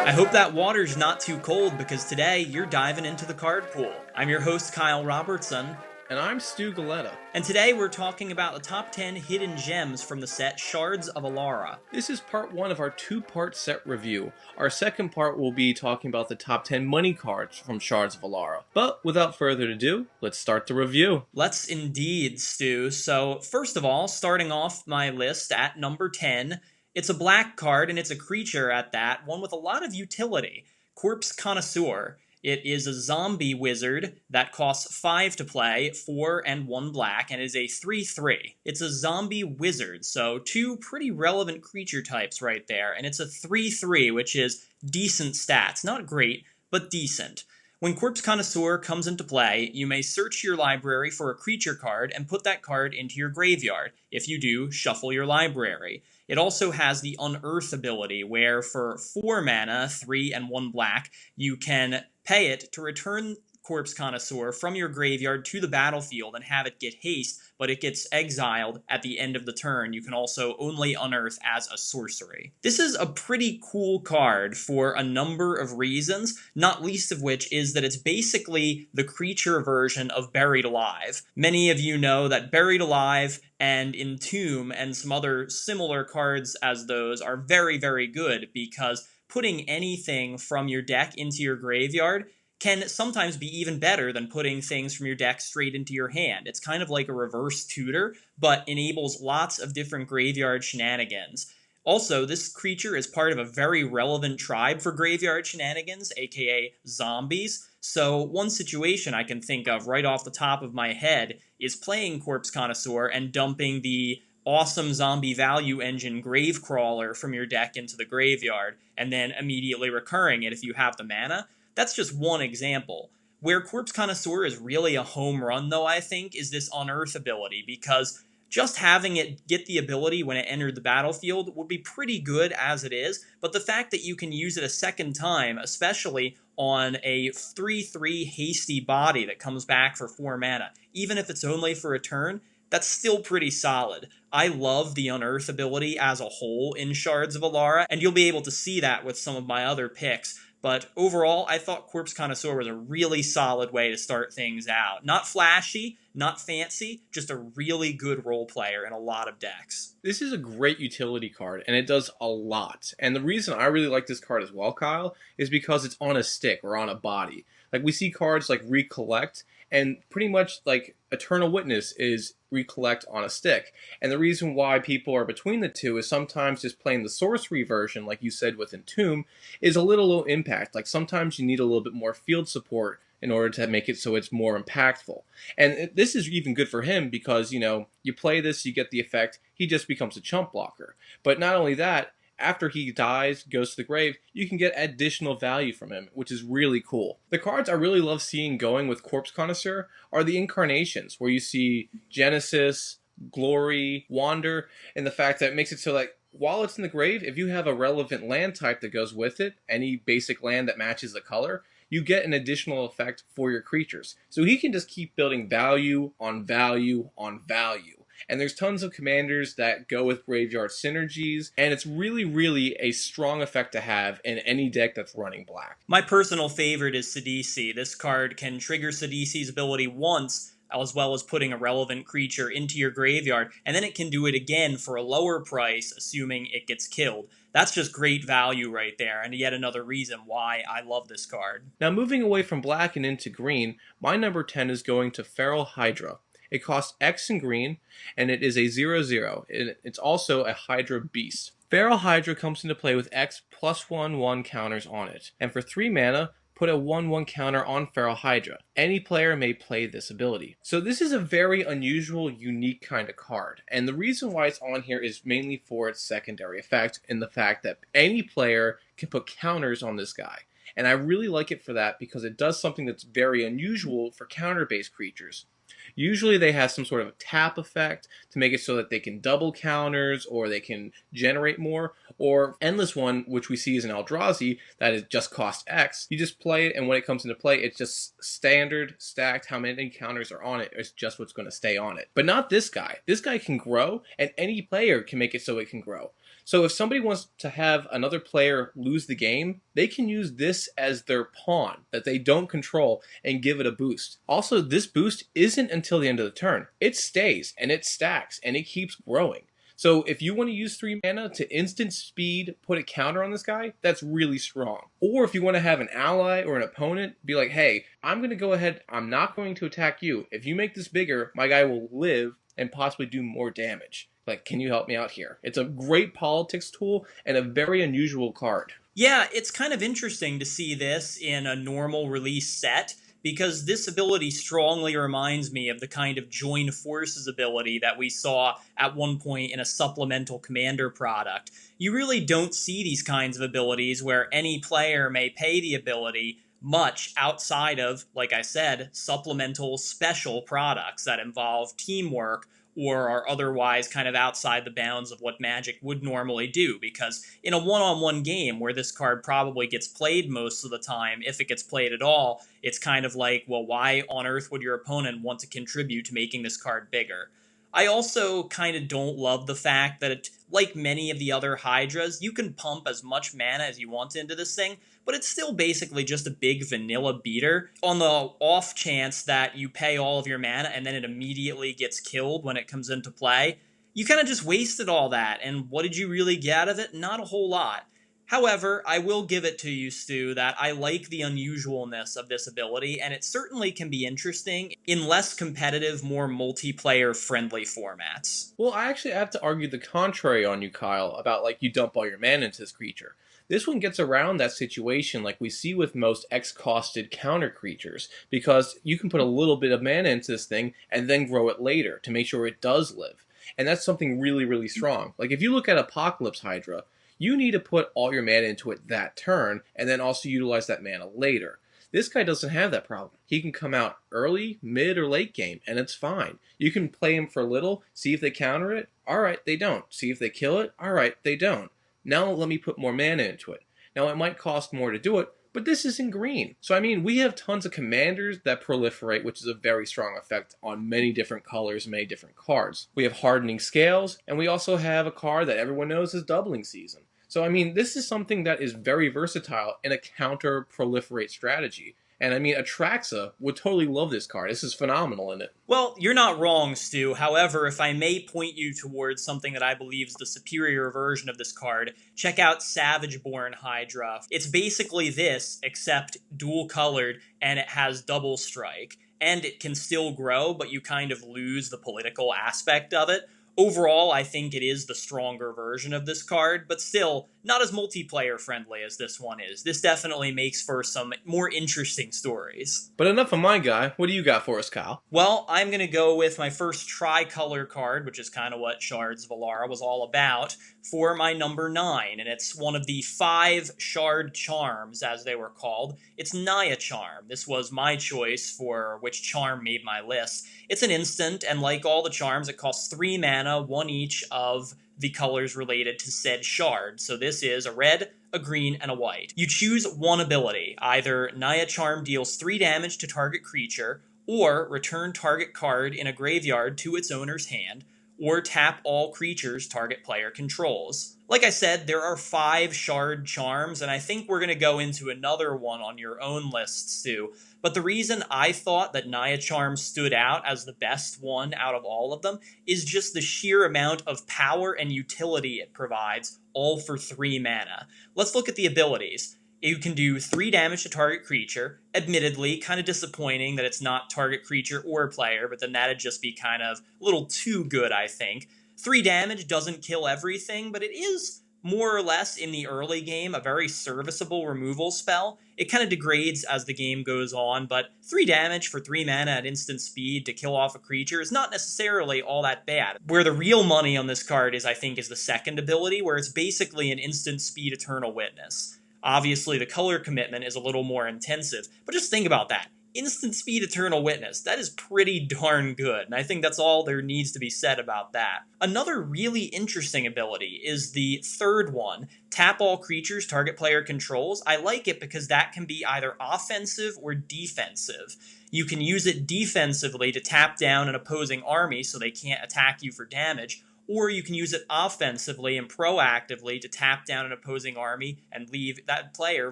I hope that water's not too cold because today you're diving into the card pool. I'm your host, Kyle Robertson, And I'm Stu Galetta. and today we're talking about the top 10 hidden gems from the set Shards of Alara. This is part one of our two-part set review. Our second part will be talking about the top 10 money cards from Shards of Alara. But without further ado, let's start the review. Let's indeed, Stu. So, first of all, starting off my list at number 10, it's a black card and it's a creature at that, one with a lot of utility. Corpse Connoisseur. It is a zombie wizard that costs 5 to play, 4 and 1 black, and is a 3/3. It's a zombie wizard, so two pretty relevant creature types right there, and it's a 3/3, which is decent stats. Not great, but decent. When Corpse Connoisseur comes into play, you may search your library for a creature card and put that card into your graveyard. If you do, shuffle your library. It also has the Unearth ability, where for 4 mana, 3 and 1 black, you can pay it to return Corpse Connoisseur from your graveyard to the battlefield and have it get haste, but it gets exiled at the end of the turn. You can also only unearth as a sorcery. This is a pretty cool card for a number of reasons, not least of which is that it's basically the creature version of Buried Alive. Many of you know that Buried Alive and Entomb and some other similar cards as those are very, very good because putting anything from your deck into your graveyard can sometimes be even better than putting things from your deck straight into your hand. It's kind of like a reverse tutor, but enables lots of different graveyard shenanigans. Also, this creature is part of a very relevant tribe for graveyard shenanigans, aka zombies. So one situation I can think of right off the top of my head is playing Corpse Connoisseur and dumping the awesome zombie value engine Gravecrawler from your deck into the graveyard, and then immediately recurring it if you have the mana. That's just one example. Where Corpse Connoisseur is really a home run, though, I think, is this Unearth ability, because just having it get the ability when it entered the battlefield would be pretty good as it is, but the fact that you can use it a second time, especially on a 3/3 hasty body that comes back for 4 mana, even if it's only for a turn, that's still pretty solid. I love the Unearth ability as a whole in Shards of Alara, and you'll be able to see that with some of my other picks. But overall, I thought Corpse Connoisseur was a really solid way to start things out. Not flashy, not fancy, just a really good role player in a lot of decks. This is a great utility card, and it does a lot. And the reason I really like this card as well, Kyle, is because it's on a stick or on a body. Like, we see cards like Recollect, and pretty much like Eternal Witness is Recollect on a stick. And the reason why people are between the two is sometimes just playing the sorcery version, like you said with Entomb, is a little low impact. Like, sometimes you need a little bit more field support in order to make it so it's more impactful. And this is even good for him because, you play this, you get the effect, he just becomes a chump blocker. But not only that, after he dies, goes to the grave, you can get additional value from him, which is really cool. The cards I really love seeing going with Corpse Connoisseur are the incarnations, where you see Genesis, Glory, Wander, and the fact that it makes it so that while it's in the grave, if you have a relevant land type that goes with it, any basic land that matches the color, you get an additional effect for your creatures. So he can just keep building value on value on value. And there's tons of commanders that go with graveyard synergies, and it's really, really a strong effect to have in any deck that's running black. My personal favorite is Sidisi. This card can trigger Sidisi's ability once, as well as putting a relevant creature into your graveyard, and then it can do it again for a lower price, assuming it gets killed. That's just great value right there, and yet another reason why I love this card. Now, moving away from black and into green, my number 10 is going to Feral Hydra. It costs X in green, and it is a 0/0. It's also a Hydra Beast. Feral Hydra comes into play with X +1/1 counters on it, and for 3 mana, put a 1/1 counter on Feral Hydra. Any player may play this ability. So this is a very unusual, unique kind of card, and the reason why it's on here is mainly for its secondary effect, in the fact that any player can put counters on this guy. And I really like it for that because it does something that's very unusual for counter-based creatures. Usually they have some sort of tap effect to make it so that they can double counters or they can generate more, or Endless One, which we see is an Eldrazi, that is just cost X. You just play it, and when it comes into play, it's just standard stacked. How many counters are on it is just what's going to stay on it. But not this guy. This guy can grow, and any player can make it so it can grow. So if somebody wants to have another player lose the game, they can use this as their pawn that they don't control and give it a boost. Also, this boost isn't until the end of the turn. It stays and it stacks and it keeps growing. So if you want to use 3 mana to instant speed put a counter on this guy, that's really strong. Or if you want to have an ally or an opponent be like, hey, I'm going to go ahead, I'm not going to attack you. If you make this bigger, my guy will live and possibly do more damage. Like, can you help me out here? It's a great politics tool and a very unusual card. Yeah, it's kind of interesting to see this in a normal release set because this ability strongly reminds me of the kind of join forces ability that we saw at one point in a supplemental commander product. You really don't see these kinds of abilities where any player may pay the ability much outside of, like I said, supplemental special products that involve teamwork or are otherwise kind of outside the bounds of what Magic would normally do. Because in a one-on-one game where this card probably gets played most of the time, if it gets played at all, it's kind of like, well, why on earth would your opponent want to contribute to making this card bigger? I also kind of don't love the fact that, like many of the other Hydras, you can pump as much mana as you want into this thing, but it's still basically just a big vanilla beater. On the off chance that you pay all of your mana and then it immediately gets killed when it comes into play, you kind of just wasted all that, and what did you really get out of it? Not a whole lot. However, I will give it to you, Stu, that I like the unusualness of this ability, and it certainly can be interesting in less competitive, more multiplayer-friendly formats. Well, I actually have to argue the contrary on you, Kyle, about like you dump all your mana into this creature. This one gets around that situation like we see with most X-costed counter creatures, because you can put a little bit of mana into this thing and then grow it later to make sure it does live. And that's something really, really strong. Like if you look at Apocalypse Hydra, you need to put all your mana into it that turn and then also utilize that mana later. This guy doesn't have that problem. He can come out early, mid, or late game, and it's fine. You can play him for a little, see if they counter it. Alright, they don't. See if they kill it. Alright, they don't. Now let me put more mana into it. Now it might cost more to do it, but this isn't green. So I mean, we have tons of commanders that proliferate, which is a very strong effect on many different colors, many different cards. We have hardening scales, and we also have a card that everyone knows is doubling season. So I mean, this is something that is very versatile in a counter proliferate strategy. And I mean, Atraxa would totally love this card. This is phenomenal in it. Well, you're not wrong, Stu. However, if I may point you towards something that I believe is the superior version of this card, check out Savageborn Hydra. It's basically this, except dual-colored, and it has double strike. And it can still grow, but you kind of lose the political aspect of it. Overall, I think it is the stronger version of this card, but still not as multiplayer friendly as this one is. This definitely makes for some more interesting stories. But enough of my guy. What do you got for us, Kyle? Well, I'm going to go with my first tricolor card, which is kind of what Shards of Alara was all about, for my number 9, and it's one of the 5 Shard Charms, as they were called. It's Naya Charm. This was my choice for which charm made my list. It's an instant, and like all the charms, it costs 3 mana, 1 each of the colors related to said shard. So this is a red, a green, and a white. You choose one ability. Either Naya Charm deals 3 damage to target creature, or return target card in a graveyard to its owner's hand, or tap all creatures target player controls. Like I said, there are 5 Shard Charms, and I think we're going to go into another one on your own lists too. But the reason I thought that Naya Charm stood out as the best one out of all of them is just the sheer amount of power and utility it provides, all for 3 mana. Let's look at the abilities. You can do 3 damage to target creature. Admittedly, kind of disappointing that it's not target creature or player, but then that'd just be kind of a little too good, I think. 3 damage doesn't kill everything, but it is more or less in the early game a very serviceable removal spell. It kind of degrades as the game goes on, but 3 damage for 3 mana at instant speed to kill off a creature is not necessarily all that bad. Where the real money on this card is, I think, is the second ability, where it's basically an instant speed Eternal Witness. Obviously, the color commitment is a little more intensive, but just think about that. Instant speed Eternal Witness, that is pretty darn good, and I think that's all there needs to be said about that. Another really interesting ability is the third one, tap all creatures target player controls. I like it because that can be either offensive or defensive. You can use it defensively to tap down an opposing army so they can't attack you for damage, or you can use it offensively and proactively to tap down an opposing army and leave that player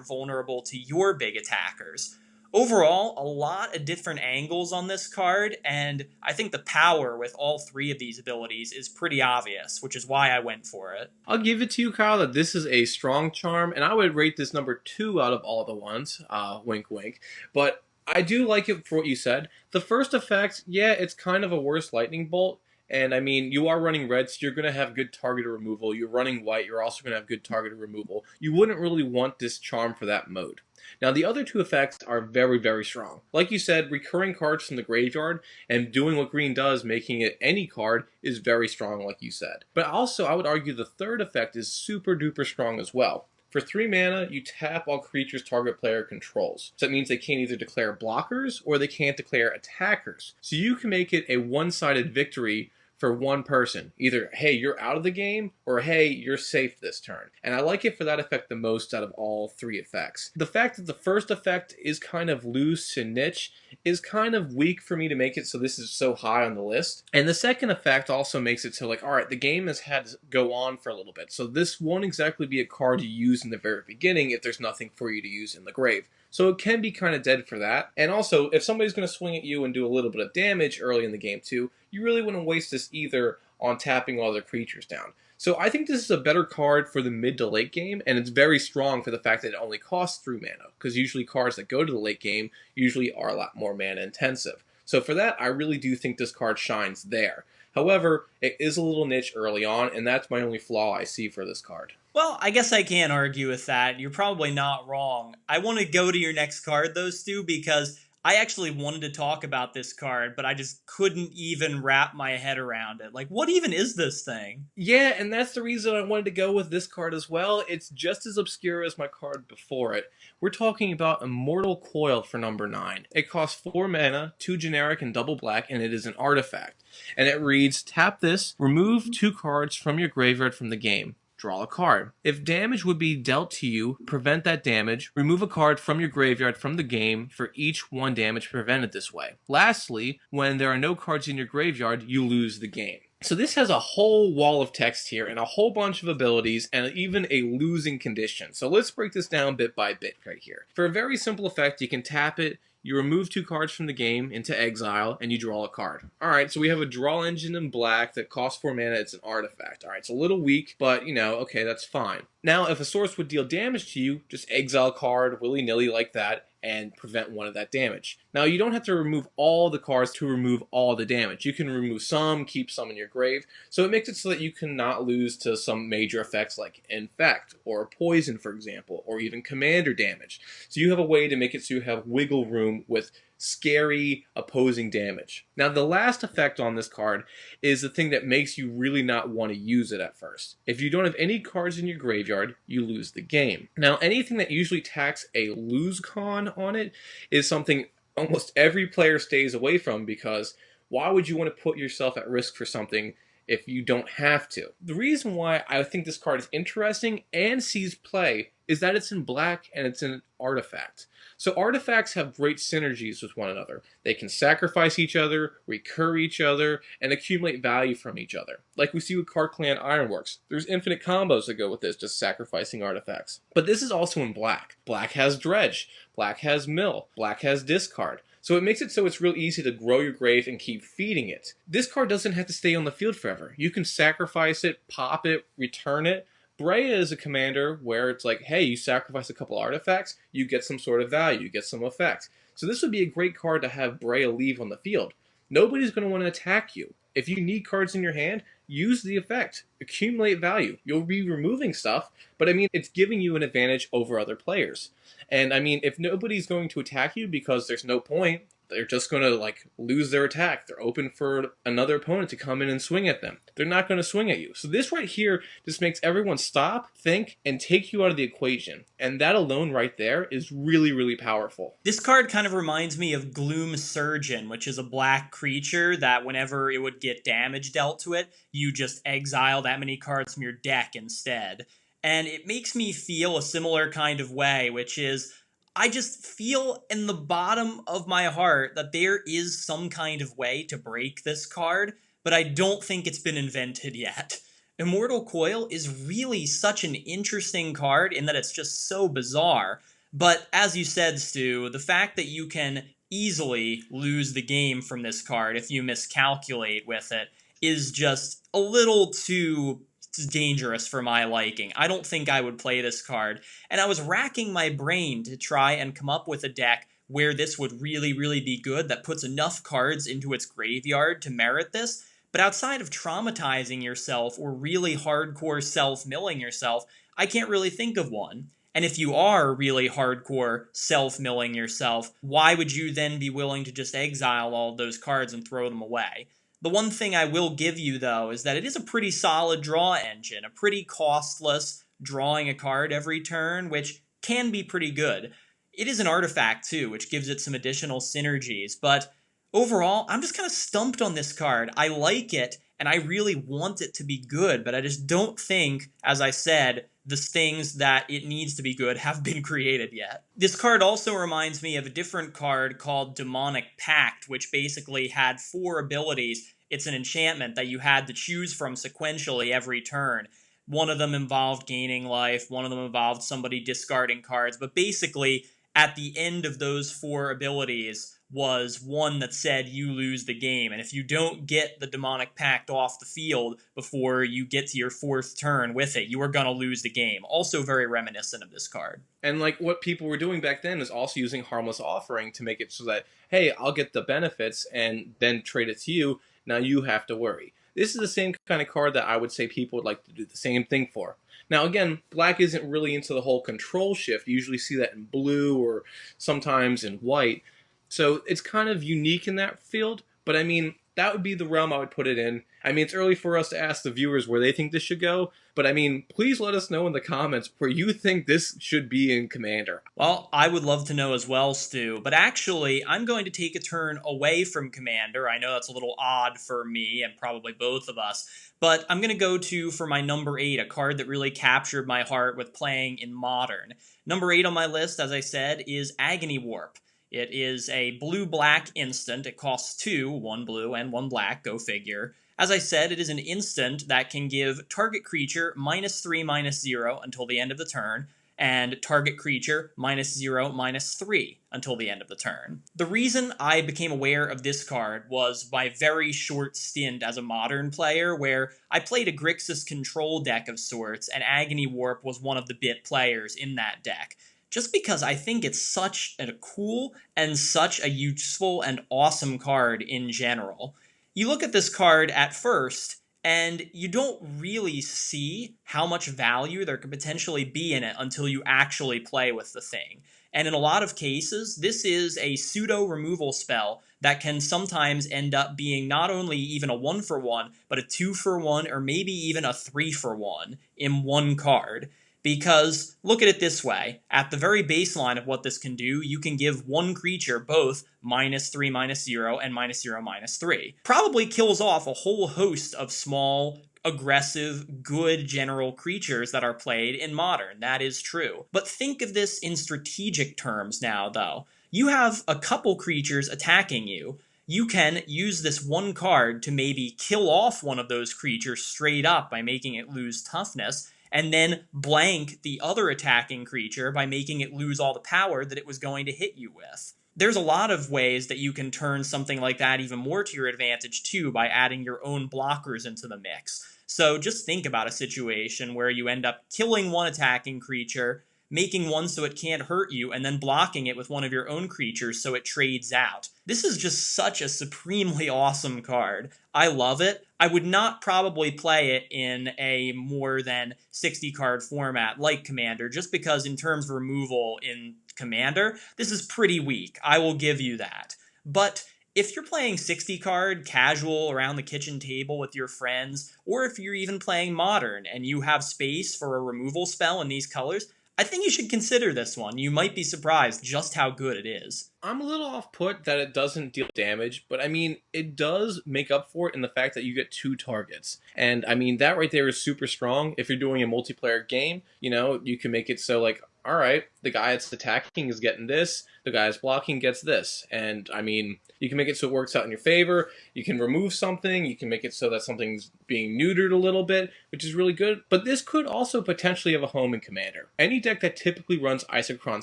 vulnerable to your big attackers. Overall, a lot of different angles on this card, and I think the power with all three of these abilities is pretty obvious, which is why I went for it. I'll give it to you, Kyle, that this is a strong charm, and I would rate this number 2 out of all the ones. Wink, wink. But I do like it for what you said. The first effect, yeah, it's kind of a worse lightning bolt. And I mean, you are running red, so you're going to have good target removal. You're running white, you're also going to have good target removal. You wouldn't really want this charm for that mode. Now, the other two effects are very, very strong. Like you said, recurring cards from the graveyard and doing what green does, making it any card, is very strong, like you said. But also, I would argue the third effect is super duper strong as well. For 3 mana, you tap all creatures target player controls. So that means they can't either declare blockers or they can't declare attackers. So you can make it a one-sided victory for one person. Either, hey, you're out of the game, or hey, you're safe this turn. And I like it for that effect the most out of all 3 effects. The fact that the first effect is kind of loose and niche is kind of weak for me to make it so this is so high on the list. And the second effect also makes it so like, alright, the game has had to go on for a little bit. So this won't exactly be a card you use in the very beginning if there's nothing for you to use in the grave. So it can be kind of dead for that. And also, if somebody's going to swing at you and do a little bit of damage early in the game too, you really wouldn't waste this either on tapping all their creatures down. So I think this is a better card for the mid to late game, and it's very strong for the fact that it only costs 3 mana, because usually cards that go to the late game usually are a lot more mana intensive. So for that, I really do think this card shines there. However, it is a little niche early on, and that's my only flaw I see for this card. Well, I guess I can't argue with that. You're probably not wrong. I want to go to your next card, though, Stu, because I actually wanted to talk about this card, but I just couldn't even wrap my head around it. Like, what even is this thing? Yeah, and that's the reason I wanted to go with this card as well. It's just as obscure as my card before it. We're talking about Immortal Coil for number 9. It costs 4 mana, 2 generic and double black, and it is an artifact. And it reads, tap this, remove 2 cards from your graveyard from the game. Draw a card. If damage would be dealt to you, prevent that damage. Remove a card from your graveyard from the game for each 1 damage prevented this way. Lastly, when there are no cards in your graveyard, you lose the game. So this has a whole wall of text here and a whole bunch of abilities and even a losing condition. So let's break this down bit by bit right here. For a very simple effect, you can tap it, you remove 2 cards from the game into exile, and you draw a card. Alright, so we have a draw engine in black that costs 4 mana, it's an artifact. Alright, it's a little weak, but you know, okay, that's fine. Now, if a source would deal damage to you, just exile a card willy-nilly like that, and prevent 1 of that damage. Now, you don't have to remove all the cards to remove all the damage. You can remove some, keep some in your grave, so it makes it so that you cannot lose to some major effects like Infect, or Poison, for example, or even Commander damage. So you have a way to make it so you have wiggle room with scary opposing damage. Now, the last effect on this card is the thing that makes you really not want to use it at first. If you don't have any cards in your graveyard, you lose the game. Now, anything that usually tacks a lose con on it is something almost every player stays away from, because why would you want to put yourself at risk for something if you don't have to? The reason why I think this card is interesting and sees play is that it's in black and it's an artifact. So artifacts have great synergies with one another. They can sacrifice each other, recur each other, and accumulate value from each other. Like we see with Card Clan Ironworks. There's infinite combos that go with this, just sacrificing artifacts. But this is also in black. Black has Dredge, black has Mill, black has Discard. So it makes it so it's real easy to grow your grave and keep feeding it. This card doesn't have to stay on the field forever. You can sacrifice it, pop it, return it. Brea is a commander where it's like, hey, you sacrifice a couple artifacts, you get some sort of value, you get some effect. So this would be a great card to have Brea leave on the field. Nobody's going to want to attack you. If you need cards in your hand, use the effect. Accumulate value. You'll be removing stuff, but I mean, it's giving you an advantage over other players. And I mean, if nobody's going to attack you because there's no point, they're just going to like lose their attack. They're open for another opponent to come in and swing at them. They're not going to swing at you. So this right here just makes everyone stop, think, and take you out of the equation. And that alone right there is really, really powerful. This card kind of reminds me of Gloom Surgeon, which is a black creature that whenever it would get damage dealt to it, you just exile that many cards from your deck instead. And it makes me feel a similar kind of way, which is I just feel in the bottom of my heart that there is some kind of way to break this card, but I don't think it's been invented yet. Immortal Coil is really such an interesting card in that it's just so bizarre. But as you said, Stu, the fact that you can easily lose the game from this card if you miscalculate with it is just a little too dangerous for my liking. I don't think I would play this card, and I was racking my brain to try and come up with a deck where this would really, really be good that puts enough cards into its graveyard to merit this. But outside of traumatizing yourself or really hardcore self-milling yourself, I can't really think of one. And if you are really hardcore self-milling yourself, why would you then be willing to just exile all those cards and throw them away? The one thing I will give you, though, is that it is a pretty solid draw engine, a pretty costless drawing a card every turn, which can be pretty good. It is an artifact, too, which gives it some additional synergies, but overall, I'm just kind of stumped on this card. I like it, and I really want it to be good, but I just don't think, as I said, the things that it needs to be good have been created yet. This card also reminds me of a different card called Demonic Pact, which basically had 4 abilities. It's an enchantment that you had to choose from sequentially every turn. One of them involved gaining life, one of them involved somebody discarding cards, but basically, at the end of those 4 abilities was one that said you lose the game. And if you don't get the Demonic Pact off the field before you get to your 4th turn with it, you are going to lose the game. Also very reminiscent of this card. And like what people were doing back then is also using Harmless Offering to make it so that, hey, I'll get the benefits and then trade it to you. Now you have to worry. This is the same kind of card that I would say people would like to do the same thing for. Now again, black isn't really into the whole control shift. You usually see that in blue or sometimes in white. So it's kind of unique in that field, but I mean, that would be the realm I would put it in. I mean, it's early for us to ask the viewers where they think this should go, but I mean, please let us know in the comments where you think this should be in Commander. Well, I would love to know as well, Stu, but actually, I'm going to take a turn away from Commander. I know that's a little odd for me and probably both of us, but I'm going to go to, for my number 8, a card that really captured my heart with playing in Modern. Number 8 on my list, as I said, is Agony Warp. It is a blue-black instant. It costs 2, 1 blue and 1 black, go figure. As I said, it is an instant that can give target creature -3/-0 until the end of the turn, and target creature -0/-3 until the end of the turn. The reason I became aware of this card was my very short stint as a Modern player, where I played a Grixis control deck of sorts, and Agony Warp was one of the bit players in that deck. Just because I think it's such a cool and such a useful and awesome card in general. You look at this card at first, and you don't really see how much value there could potentially be in it until you actually play with the thing. And in a lot of cases, this is a pseudo removal spell that can sometimes end up being not only even a 1-for-1, but a 2-for-1, or maybe even a 3-for-1 in one card. Because, look at it this way, at the very baseline of what this can do, you can give one creature both -3/-0 and -0/-3. Probably kills off a whole host of small, aggressive, good general creatures that are played in Modern. That is true. But think of this in strategic terms now, though. You have a couple creatures attacking you. You can use this one card to maybe kill off one of those creatures straight up by making it lose toughness, and then blank the other attacking creature by making it lose all the power that it was going to hit you with. There's a lot of ways that you can turn something like that even more to your advantage too by adding your own blockers into the mix. So just think about a situation where you end up killing one attacking creature, making one so it can't hurt you, and then blocking it with one of your own creatures so it trades out. This is just such a supremely awesome card. I love it. I would not probably play it in a more than 60 card format like Commander, just because in terms of removal in Commander, this is pretty weak. I will give you that. But if you're playing 60 card casual around the kitchen table with your friends, or if you're even playing Modern and you have space for a removal spell in these colors, I think you should consider this one. You might be surprised just how good it is. I'm a little off put that it doesn't deal damage, but I mean, it does make up for it in the fact that you get 2 targets. And I mean, that right there is super strong. If you're doing a multiplayer game, you know, you can make it so like all right, the guy that's attacking is getting this, the guy that's blocking gets this. And I mean, you can make it so it works out in your favor. You can remove something, you can make it so that something's being neutered a little bit, which is really good. But this could also potentially have a home in Commander. Any deck that typically runs Isochron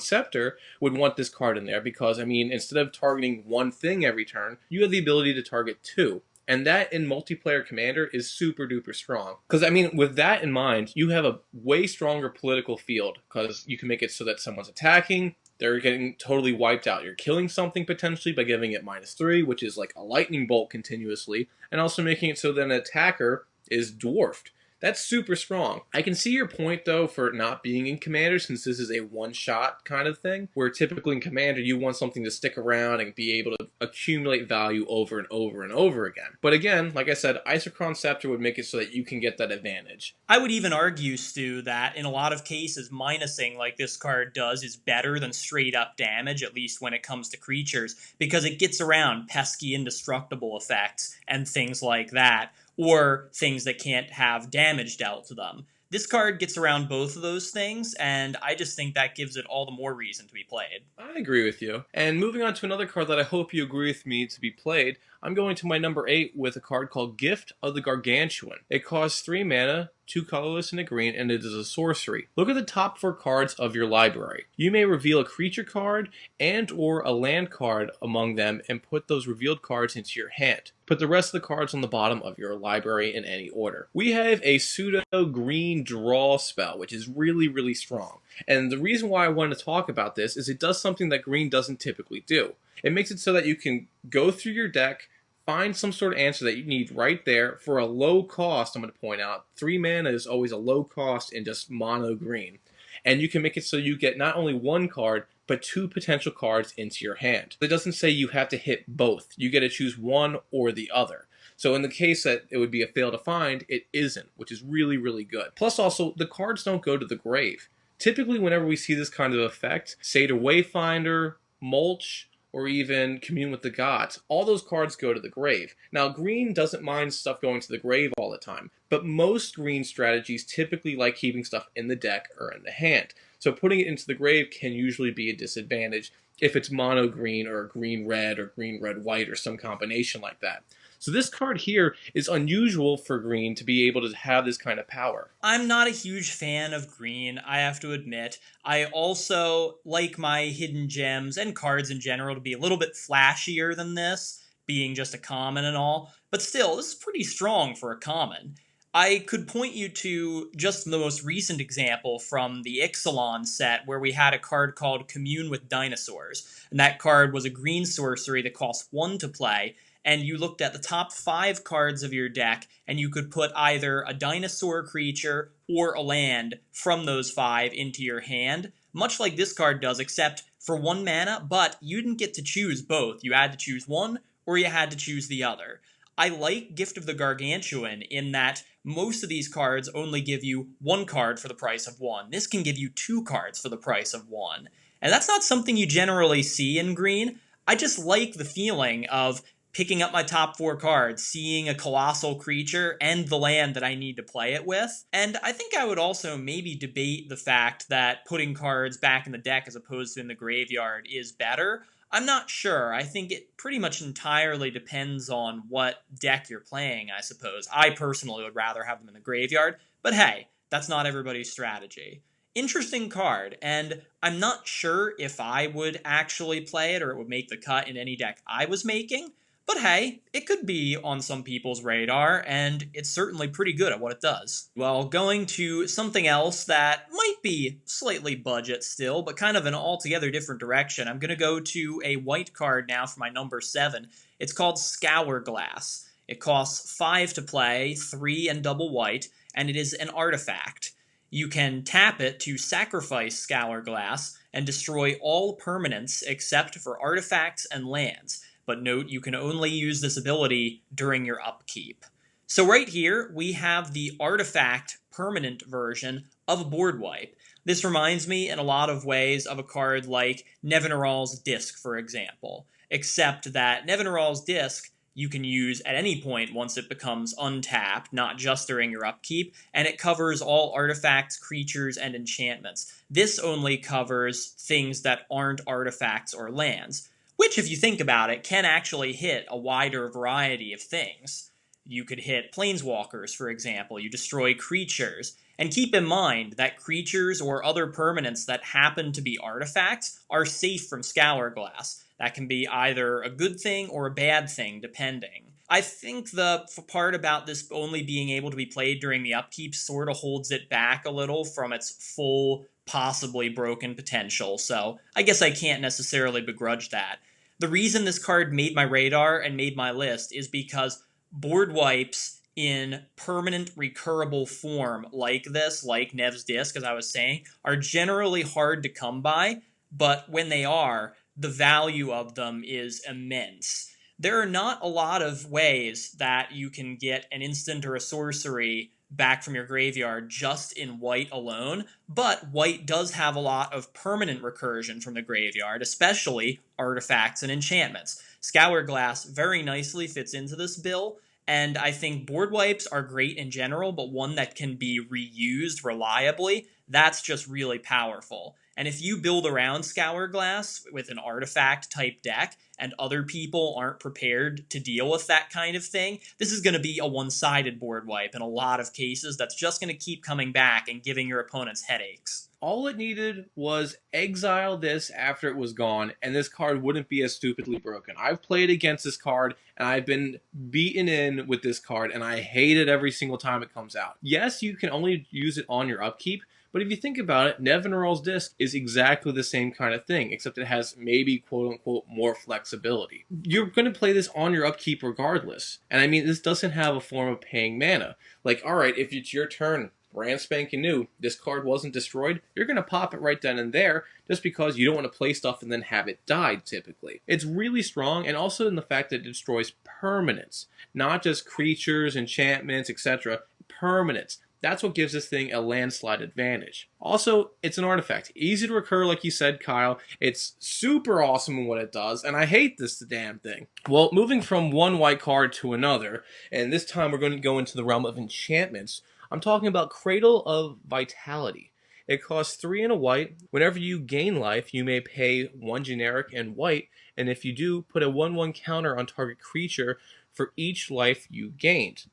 Scepter would want this card in there because, I mean, instead of targeting one thing every turn, you have the ability to target two. And that in multiplayer Commander is super duper strong. Because, I mean, with that in mind, you have a way stronger political field. Because you can make it so that someone's attacking, they're getting totally wiped out. You're killing something potentially by giving it -3, which is like a lightning bolt continuously. And also making it so that an attacker is dwarfed. That's super strong. I can see your point, though, for it not being in Commander, since this is a one-shot kind of thing, where typically in Commander you want something to stick around and be able to accumulate value over and over and over again. But again, like I said, Isochron Scepter would make it so that you can get that advantage. I would even argue, Stu, that in a lot of cases, minusing like this card does is better than straight up damage, at least when it comes to creatures, because it gets around pesky indestructible effects and things like that, or things that can't have damage dealt to them. This card gets around both of those things, and I just think that gives it all the more reason to be played. I agree with you. And moving on to another card that I hope you agree with me to be played, I'm going to my number 8 with a card called Gift of the Gargantuan. It costs 3 mana, 2 colorless and a green, and it is a sorcery. Look at the top 4 cards of your library. You may reveal a creature card and or a land card among them and put those revealed cards into your hand. Put the rest of the cards on the bottom of your library in any order. We have a pseudo green draw spell, which is really, really strong. And the reason why I want to talk about this is it does something that green doesn't typically do. It makes it so that you can go through your deck, find some sort of answer that you need right there for a low cost. I'm going to point out 3 mana is always a low cost in just mono green. And you can make it so you get not only 1 card, but 2 potential cards into your hand. It doesn't say you have to hit both. You get to choose one or the other. So in the case that it would be a fail to find, it isn't, which is really, really good. Plus also, the cards don't go to the grave. Typically, whenever we see this kind of effect, Seder Wayfinder, Mulch, or even Commune with the Gods, all those cards go to the grave. Now, green doesn't mind stuff going to the grave all the time, but most green strategies typically like keeping stuff in the deck or in the hand. So putting it into the grave can usually be a disadvantage if it's mono green or green red or green red white or some combination like that. So this card here is unusual for green to be able to have this kind of power. I'm not a huge fan of green, I have to admit. I also like my hidden gems and cards in general to be a little bit flashier than this, being just a common and all, but still, this is pretty strong for a common. I could point you to just the most recent example from the Ixalan set where we had a card called Commune with Dinosaurs, and that card was a green sorcery that cost 1 to play, and you looked at the top 5 cards of your deck, and you could put either a dinosaur creature or a land from those 5 into your hand, much like this card does, except for 1 mana, but you didn't get to choose both. You had to choose one, or you had to choose the other. I like Gift of the Gargantuan in that most of these cards only give you 1 card for the price of 1. This can give you 2 cards for the price of 1. And that's not something you generally see in green. I just like the feeling of picking up my top 4 cards, seeing a colossal creature, and the land that I need to play it with. And I think I would also maybe debate the fact that putting cards back in the deck as opposed to in the graveyard is better. I'm not sure. I think it pretty much entirely depends on what deck you're playing, I suppose. I personally would rather have them in the graveyard, but hey, that's not everybody's strategy. Interesting card, and I'm not sure if I would actually play it or it would make the cut in any deck I was making, but hey, it could be on some people's radar, and it's certainly pretty good at what it does. Well, going to something else that might be slightly budget still, but kind of an altogether different direction, I'm going to go to a white card now for my number 7. It's called Scourglass. It costs 5 to play, 3 and double white, and it is an artifact. You can tap it to sacrifice Scourglass and destroy all permanents except for artifacts and lands. But note, you can only use this ability during your upkeep. So right here, we have the artifact permanent version of a board wipe. This reminds me in a lot of ways of a card like Nevinyrral's Disc, for example, except that Nevinyrral's Disc you can use at any point once it becomes untapped, not just during your upkeep, and it covers all artifacts, creatures, and enchantments. This only covers things that aren't artifacts or lands, which, if you think about it, can actually hit a wider variety of things. You could hit planeswalkers, for example. You destroy creatures. And keep in mind that creatures or other permanents that happen to be artifacts are safe from Scourglass. That can be either a good thing or a bad thing, depending. I think the part about this only being able to be played during the upkeep sort of holds it back a little from its full, possibly broken potential, so I guess I can't necessarily begrudge that. The reason this card made my radar and made my list is because board wipes in permanent recurable form like this, like Nev's Disc, as I was saying, are generally hard to come by, but when they are, the value of them is immense. There are not a lot of ways that you can get an instant or a sorcery back from your graveyard just in white alone, but white does have a lot of permanent recursion from the graveyard, especially artifacts and enchantments. Scourglass very nicely fits into this bill, and I think board wipes are great in general, but one that can be reused reliably, that's just really powerful. And if you build around Scourglass with an artifact type deck, and other people aren't prepared to deal with that kind of thing, this is going to be a one-sided board wipe in a lot of cases that's just going to keep coming back and giving your opponents headaches. All it needed was exile this after it was gone, and this card wouldn't be as stupidly broken. I've played against this card, and I've been beaten in with this card, and I hate it every single time it comes out. Yes, you can only use it on your upkeep, but if you think about it, Nevinyrral's Disc is exactly the same kind of thing, except it has maybe quote-unquote more flexibility. You're going to play this on your upkeep regardless. And I mean, this doesn't have a form of paying mana. Like, alright, if it's your turn, brand spanking new, this card wasn't destroyed, you're going to pop it right then and there just because you don't want to play stuff and then have it die, typically. It's really strong, and also in the fact that it destroys permanents, not just creatures, enchantments, etc. Permanents. That's what gives this thing a landslide advantage. Also, it's an artifact. Easy to recur, like you said, Kyle. It's super awesome in what it does, and I hate this damn thing. Well, moving from one white card to another, and this time we're going to go into the realm of enchantments. I'm talking about Cradle of Vitality. It costs 3 and a white. Whenever you gain life, you may pay 1 generic and white, and if you do, put a 1/1 counter on target creature for each life you gained.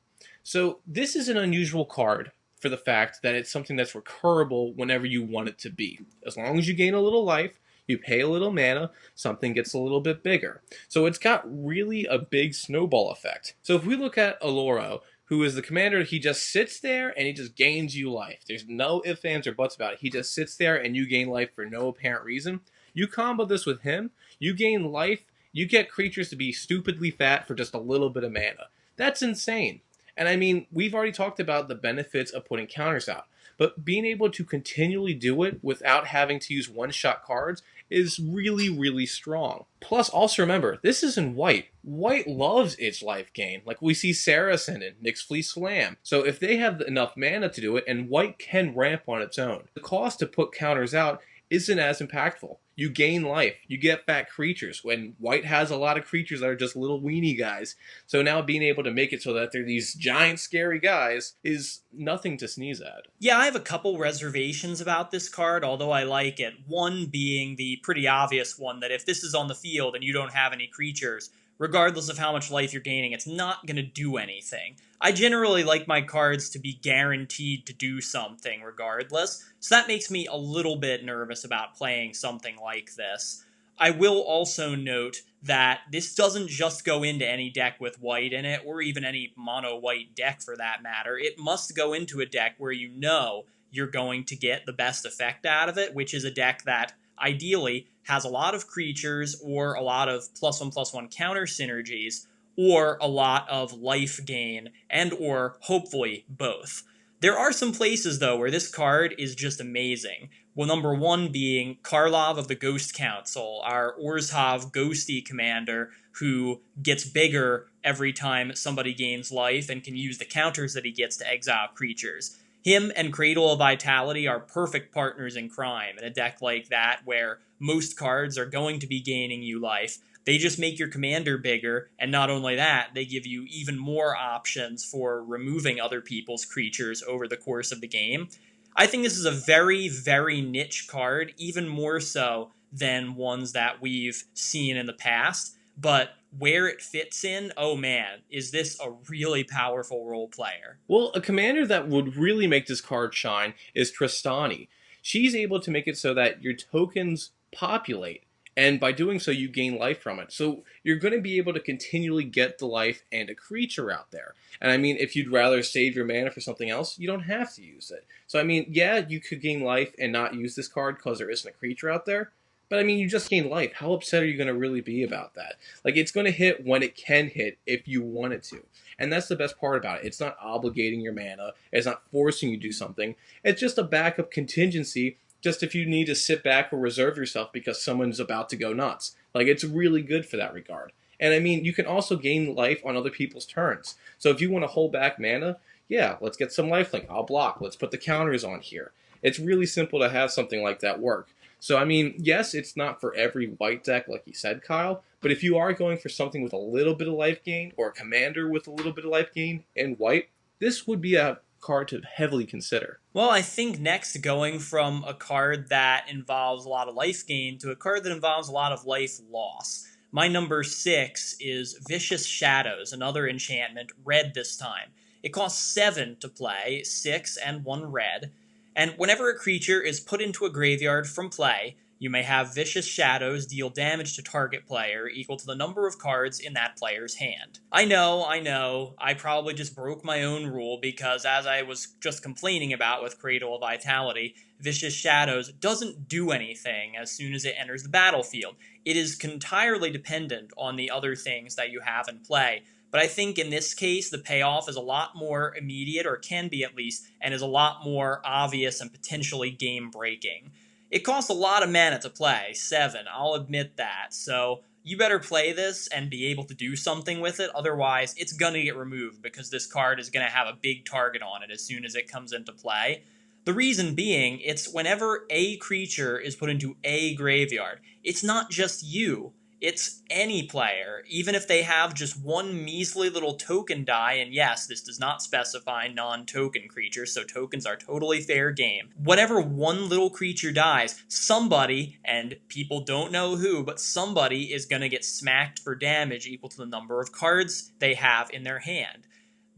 So this is an unusual card for the fact that it's something that's recurable whenever you want it to be. As long as you gain a little life, you pay a little mana, something gets a little bit bigger. So it's got really a big snowball effect. So if we look at Alara, who is the commander, he just sits there and he just gains you life. There's no ifs, ands, or buts about it. He just sits there and you gain life for no apparent reason. You combo this with him, you gain life, you get creatures to be stupidly fat for just a little bit of mana. That's insane. And I mean, we've already talked about the benefits of putting counters out, but being able to continually do it without having to use one-shot cards is really, really strong. Plus, also remember, this is in white. White loves its life gain, like we see Saracen and Nyx Fleet Slam. So if they have enough mana to do it, and white can ramp on its own, the cost to put counters out isn't as impactful. You gain life, you get fat creatures, when white has a lot of creatures that are just little weenie guys. So now being able to make it so that they're these giant scary guys is nothing to sneeze at. Yeah, I have a couple reservations about this card, although I like it. One being the pretty obvious one that if this is on the field and you don't have any creatures, regardless of how much life you're gaining, it's not going to do anything. I generally like my cards to be guaranteed to do something regardless, so that makes me a little bit nervous about playing something like this. I will also note that this doesn't just go into any deck with white in it, or even any mono-white deck for that matter. It must go into a deck where you know you're going to get the best effect out of it, which is a deck that ideally has a lot of creatures or a lot of +1/+1 counter synergies or a lot of life gain and or hopefully both. There are some places though where this card is just amazing. Well, number one being Karlov of the Ghost Council, our Orzhov ghosty commander who gets bigger every time somebody gains life and can use the counters that he gets to exile creatures. Him and Cradle of Vitality are perfect partners in crime in a deck like that where most cards are going to be gaining you life. They just make your commander bigger, and not only that, they give you even more options for removing other people's creatures over the course of the game. I think this is a very, very niche card, even more so than ones that we've seen in the past. But where it fits in, oh man, is this a really powerful role player? Well, a commander that would really make this card shine is Tristani. She's able to make it so that your tokens populate, and by doing so, you gain life from it. So you're going to be able to continually get the life and a creature out there. And I mean, if you'd rather save your mana for something else, you don't have to use it. So I mean, yeah, you could gain life and not use this card because there isn't a creature out there. But I mean, you just gained life. How upset are you going to really be about that? Like, it's going to hit when it can hit if you want it to. And that's the best part about it. It's not obligating your mana. It's not forcing you to do something. It's just a backup contingency, just if you need to sit back or reserve yourself because someone's about to go nuts. Like, it's really good for that regard. And I mean, you can also gain life on other people's turns. So if you want to hold back mana, yeah, let's get some lifelink. I'll block. Let's put the counters on here. It's really simple to have something like that work. So, I mean, yes, it's not for every white deck, like you said, Kyle, but if you are going for something with a little bit of life gain, or a commander with a little bit of life gain in white, this would be a card to heavily consider. Well, I think next, going from a card that involves a lot of life gain to a card that involves a lot of life loss. My number 6 is Vicious Shadows, another enchantment, red this time. It costs 7 to play, 6 and 1 red. And whenever a creature is put into a graveyard from play, you may have Vicious Shadows deal damage to target player equal to the number of cards in that player's hand. I know, I probably just broke my own rule because, as I was just complaining about with Cradle of Vitality, Vicious Shadows doesn't do anything as soon as it enters the battlefield. It is entirely dependent on the other things that you have in play. But I think in this case, the payoff is a lot more immediate, or can be at least, and is a lot more obvious and potentially game-breaking. It costs a lot of mana to play, 7, I'll admit that, so you better play this and be able to do something with it, otherwise it's gonna get removed because this card is gonna have a big target on it as soon as it comes into play. The reason being, it's whenever a creature is put into a graveyard, it's not just you. It's any player, even if they have just one measly little token die, and yes, this does not specify non-token creatures, so tokens are totally fair game. Whenever one little creature dies, somebody, and people don't know who, but somebody is going to get smacked for damage equal to the number of cards they have in their hand.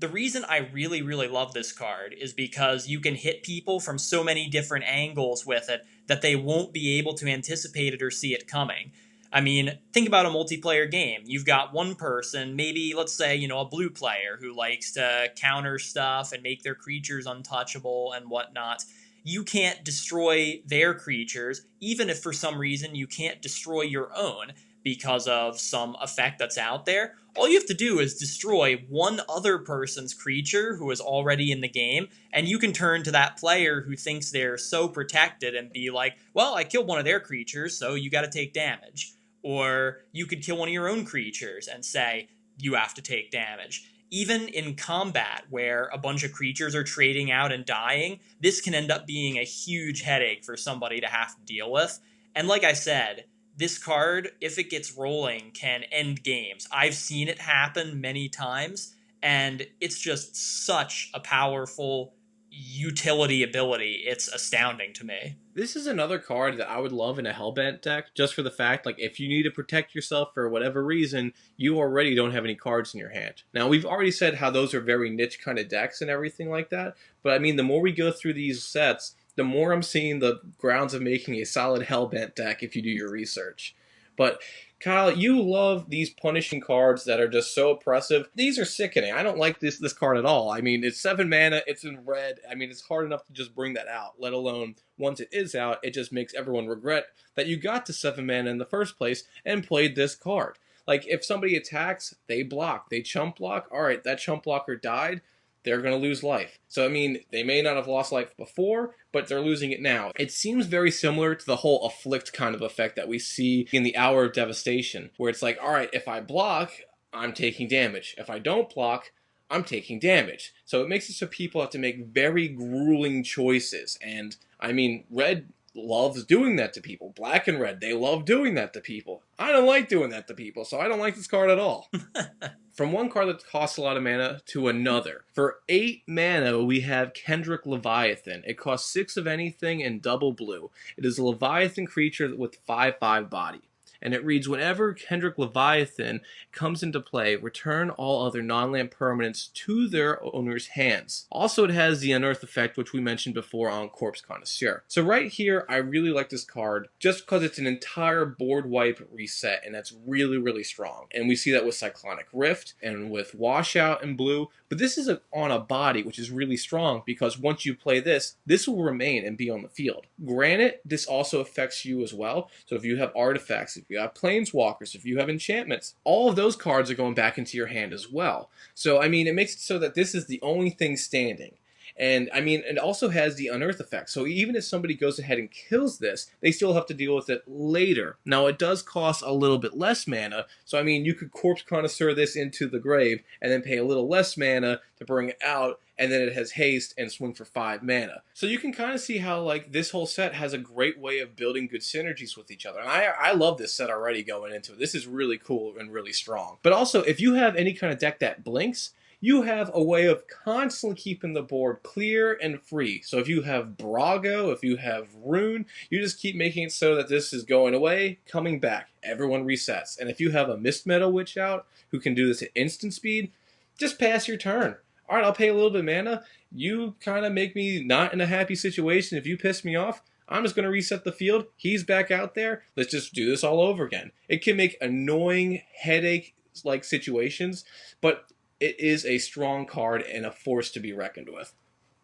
The reason I really, really love this card is because you can hit people from so many different angles with it that they won't be able to anticipate it or see it coming. I mean, think about a multiplayer game. You've got one person, maybe, let's say, a blue player who likes to counter stuff and make their creatures untouchable and whatnot. You can't destroy their creatures, even if for some reason you can't destroy your own because of some effect that's out there. All you have to do is destroy one other person's creature who is already in the game, and you can turn to that player who thinks they're so protected and be like, well, I killed one of their creatures, so you gotta take damage. Or you could kill one of your own creatures and say, you have to take damage. Even in combat, where a bunch of creatures are trading out and dying, this can end up being a huge headache for somebody to have to deal with. And like I said, this card, if it gets rolling, can end games. I've seen it happen many times, and it's just such a powerful utility ability. It's astounding to me. This is another card that I would love in a Hellbent deck, just for the fact, like, if you need to protect yourself for whatever reason, you already don't have any cards in your hand. Now, we've already said how those are very niche kind of decks and everything like that, but I mean, the more we go through these sets, the more I'm seeing the grounds of making a solid Hellbent deck if you do your research. But Kyle, you love these punishing cards that are just so oppressive. These are sickening. I don't like this card at all. I mean, it's 7 mana, it's in red. I mean, it's hard enough to just bring that out, let alone once it is out, it just makes everyone regret that you got to 7 mana in the first place and played this card. Like, if somebody attacks, they block, they chump block, alright, that chump blocker died, they're going to lose life. So, I mean, they may not have lost life before, but they're losing it now. It seems very similar to the whole afflict kind of effect that we see in the Hour of Devastation, where it's like, alright, if I block, I'm taking damage. If I don't block, I'm taking damage. So it makes it so people have to make very grueling choices. And, I mean, red loves doing that to people. Black and red, they love doing that to people. I don't like doing that to people, so I don't like this card at all. From one card that costs a lot of mana to another. For 8 mana, we have Kendrick Leviathan. It costs 6 of anything and double blue. It is a Leviathan creature with 5/5 body. And it reads, whenever Kendrick Leviathan comes into play, return all other non-land permanents to their owner's hands. Also, it has the Unearth effect, which we mentioned before on Corpse Connoisseur. So right here, I really like this card just because it's an entire board wipe reset, and that's really, really strong. And we see that with Cyclonic Rift and with Washout and blue. But this is on a body, which is really strong because once you play this, this will remain and be on the field. Granted, this also affects you as well. So if you have artifacts, if you have planeswalkers, if you have enchantments, all of those cards are going back into your hand as well. So, I mean, it makes it so that this is the only thing standing. And, I mean, it also has the Unearth effect. So even if somebody goes ahead and kills this, they still have to deal with it later. Now, it does cost a little bit less mana. So, I mean, you could Corpse Connoisseur this into the grave and then pay a little less mana to bring it out. And then it has haste and swing for 5 mana. So you can kind of see how, like, this whole set has a great way of building good synergies with each other. And I love this set already going into it. This is really cool and really strong. But also, if you have any kind of deck that blinks, you have a way of constantly keeping the board clear and free. So if you have Brago, if you have Rune, you just keep making it so that this is going away, coming back. Everyone resets. And if you have a Mist Meadow Witch out who can do this at instant speed, just pass your turn. All right, I'll pay a little bit of mana. You kind of make me not in a happy situation. If you piss me off, I'm just going to reset the field. He's back out there. Let's just do this all over again. It can make annoying headache-like situations, but it is a strong card and a force to be reckoned with.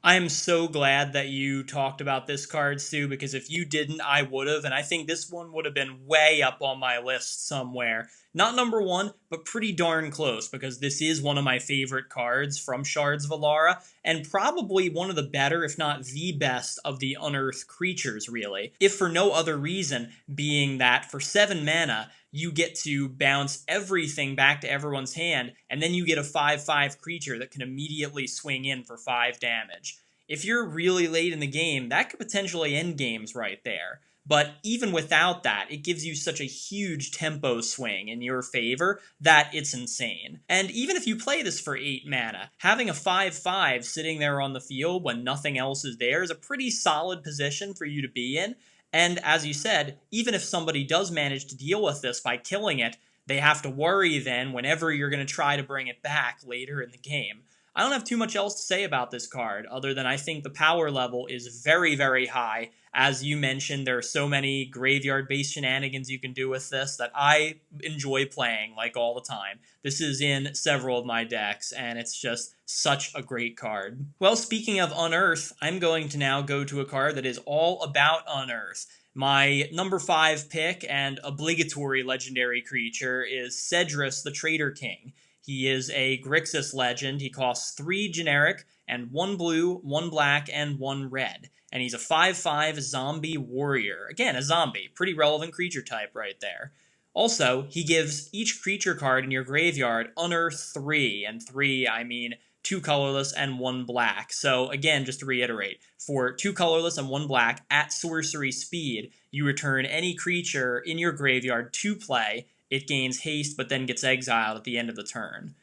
I am so glad that you talked about this card, Stu, because if you didn't, I would have, and I think this one would have been way up on my list somewhere. Not number one, but pretty darn close, because this is one of my favorite cards from Shards of Alara, and probably one of the better, if not the best, of the Unearthed creatures, really. If for no other reason, being that for 7 mana, you get to bounce everything back to everyone's hand, and then you get a 5/5 creature that can immediately swing in for 5 damage. If you're really late in the game, that could potentially end games right there. But even without that, it gives you such a huge tempo swing in your favor that it's insane. And even if you play this for 8 mana, having a 5/5 sitting there on the field when nothing else is there is a pretty solid position for you to be in. And as you said, even if somebody does manage to deal with this by killing it, they have to worry then whenever you're going to try to bring it back later in the game. I don't have too much else to say about this card, other than I think the power level is very, very high. As you mentioned, there are so many graveyard-based shenanigans you can do with this that I enjoy playing, like, all the time. This is in several of my decks, and it's just such a great card. Well, speaking of Unearth, I'm going to now go to a card that is all about Unearth. My number 5 pick and obligatory legendary creature is Cedrus the Traitor King. He is a Grixis legend. He costs 3 generic and 1 blue, 1 black, and 1 red. And he's a 5/5 zombie warrior. Again, a zombie. Pretty relevant creature type right there. Also, he gives each creature card in your graveyard Unearth 3. And 3, I mean 2 colorless and 1 black. So again, just to reiterate, for 2 colorless and 1 black at sorcery speed, you return any creature in your graveyard to play. It gains haste, but then gets exiled at the end of the turn.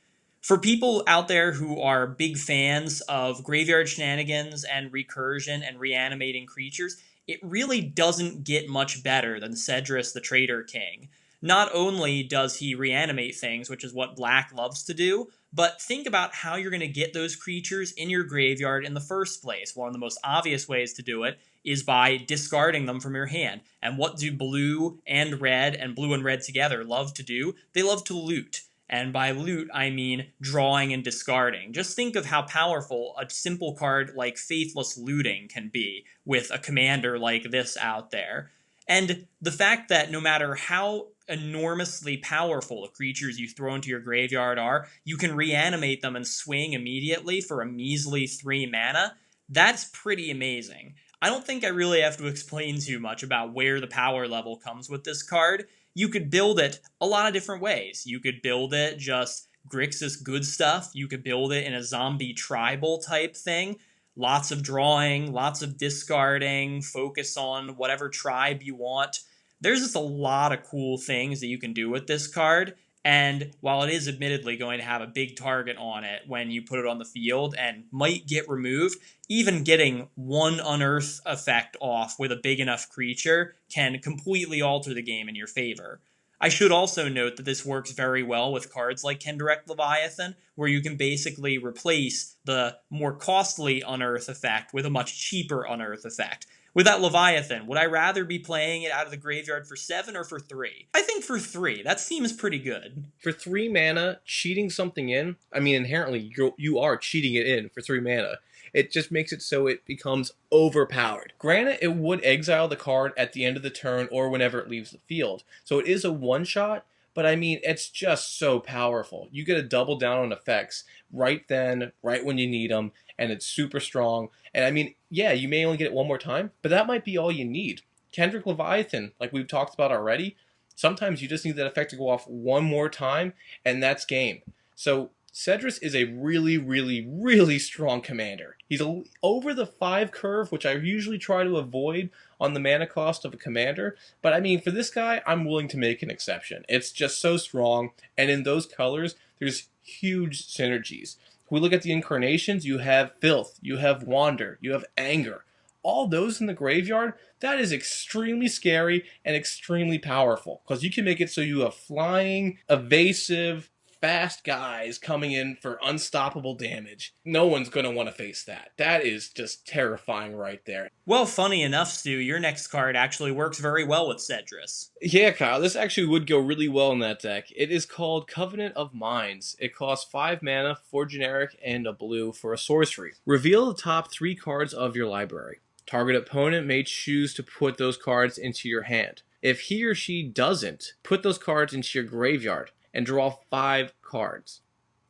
For people out there who are big fans of graveyard shenanigans and recursion and reanimating creatures, it really doesn't get much better than Cedrus the Traitor King. Not only does he reanimate things, which is what Black loves to do, but think about how you're going to get those creatures in your graveyard in the first place. One of the most obvious ways to do it is by discarding them from your hand. And what do blue and blue and red together love to do? They love to loot. And by loot, I mean drawing and discarding. Just think of how powerful a simple card like Faithless Looting can be with a commander like this out there. And the fact that no matter how enormously powerful the creatures you throw into your graveyard are, you can reanimate them and swing immediately for a measly 3 mana, that's pretty amazing. I don't think I really have to explain too much about where the power level comes with this card. You could build it a lot of different ways. You could build it just Grixis good stuff. You could build it in a zombie tribal type thing. lots of drawing, lots of discarding, focus on whatever tribe you want. There's just a lot of cool things that you can do with this card. And while it is admittedly going to have a big target on it when you put it on the field and might get removed, even getting one unearth effect off with a big enough creature can completely alter the game in your favor. I should also note that this works very well with cards like Kendirect Leviathan, where you can basically replace the more costly unearth effect with a much cheaper unearth effect. With that Leviathan, would I rather be playing it out of the graveyard for 7 or for 3? I think for 3. That seems pretty good. For 3 mana, cheating something in, I mean, inherently, you are cheating it in for 3 mana. It just makes it so it becomes overpowered. Granted, it would exile the card at the end of the turn or whenever it leaves the field. So it is a one-shot, but I mean, it's just so powerful. You get a double down on effects right then, right when you need them, and it's super strong. And I mean, yeah, you may only get it one more time, but that might be all you need. Kendrick Leviathan, like we've talked about already, sometimes you just need that effect to go off one more time, and that's game. So Cedrus is a really, really, really strong commander. He's over the 5 curve, which I usually try to avoid on the mana cost of a commander. But I mean, for this guy, I'm willing to make an exception. It's just so strong, and in those colors, there's huge synergies. If we look at the incarnations, you have Filth, you have Wander, you have Anger. All those in the graveyard, that is extremely scary and extremely powerful. Because you can make it so you have flying, evasive, fast guys coming in for unstoppable damage. No one's going to want to face that. That is just terrifying right there. Well, funny enough, Stu, your next card actually works very well with Cedrus. Yeah, Kyle, this actually would go really well in that deck. It is called Covenant of Minds. It costs 5 mana, 4 generic, and a blue for a sorcery. Reveal the top 3 cards of your library. Target opponent may choose to put those cards into your hand. If he or she doesn't, put those cards into your graveyard and draw 5 cards.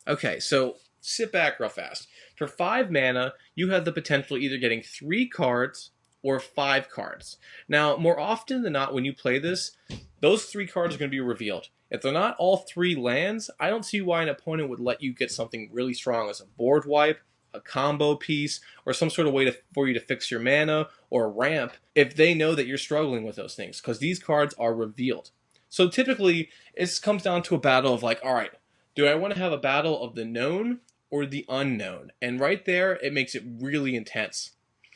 Okay, so sit back real fast. For 5 mana, you have the potential of either getting 3 cards or 5 cards. Now, more often than not, when you play this, those 3 cards are going to be revealed. If they're not all 3 lands, I don't see why an opponent would let you get something really strong as a board wipe, a combo piece, or some sort of way for you to fix your mana or ramp if they know that you're struggling with those things, because these cards are revealed. So typically, it comes down to a battle of like, all right, do I want to have a battle of the known or the unknown? And right there, it makes it really intense.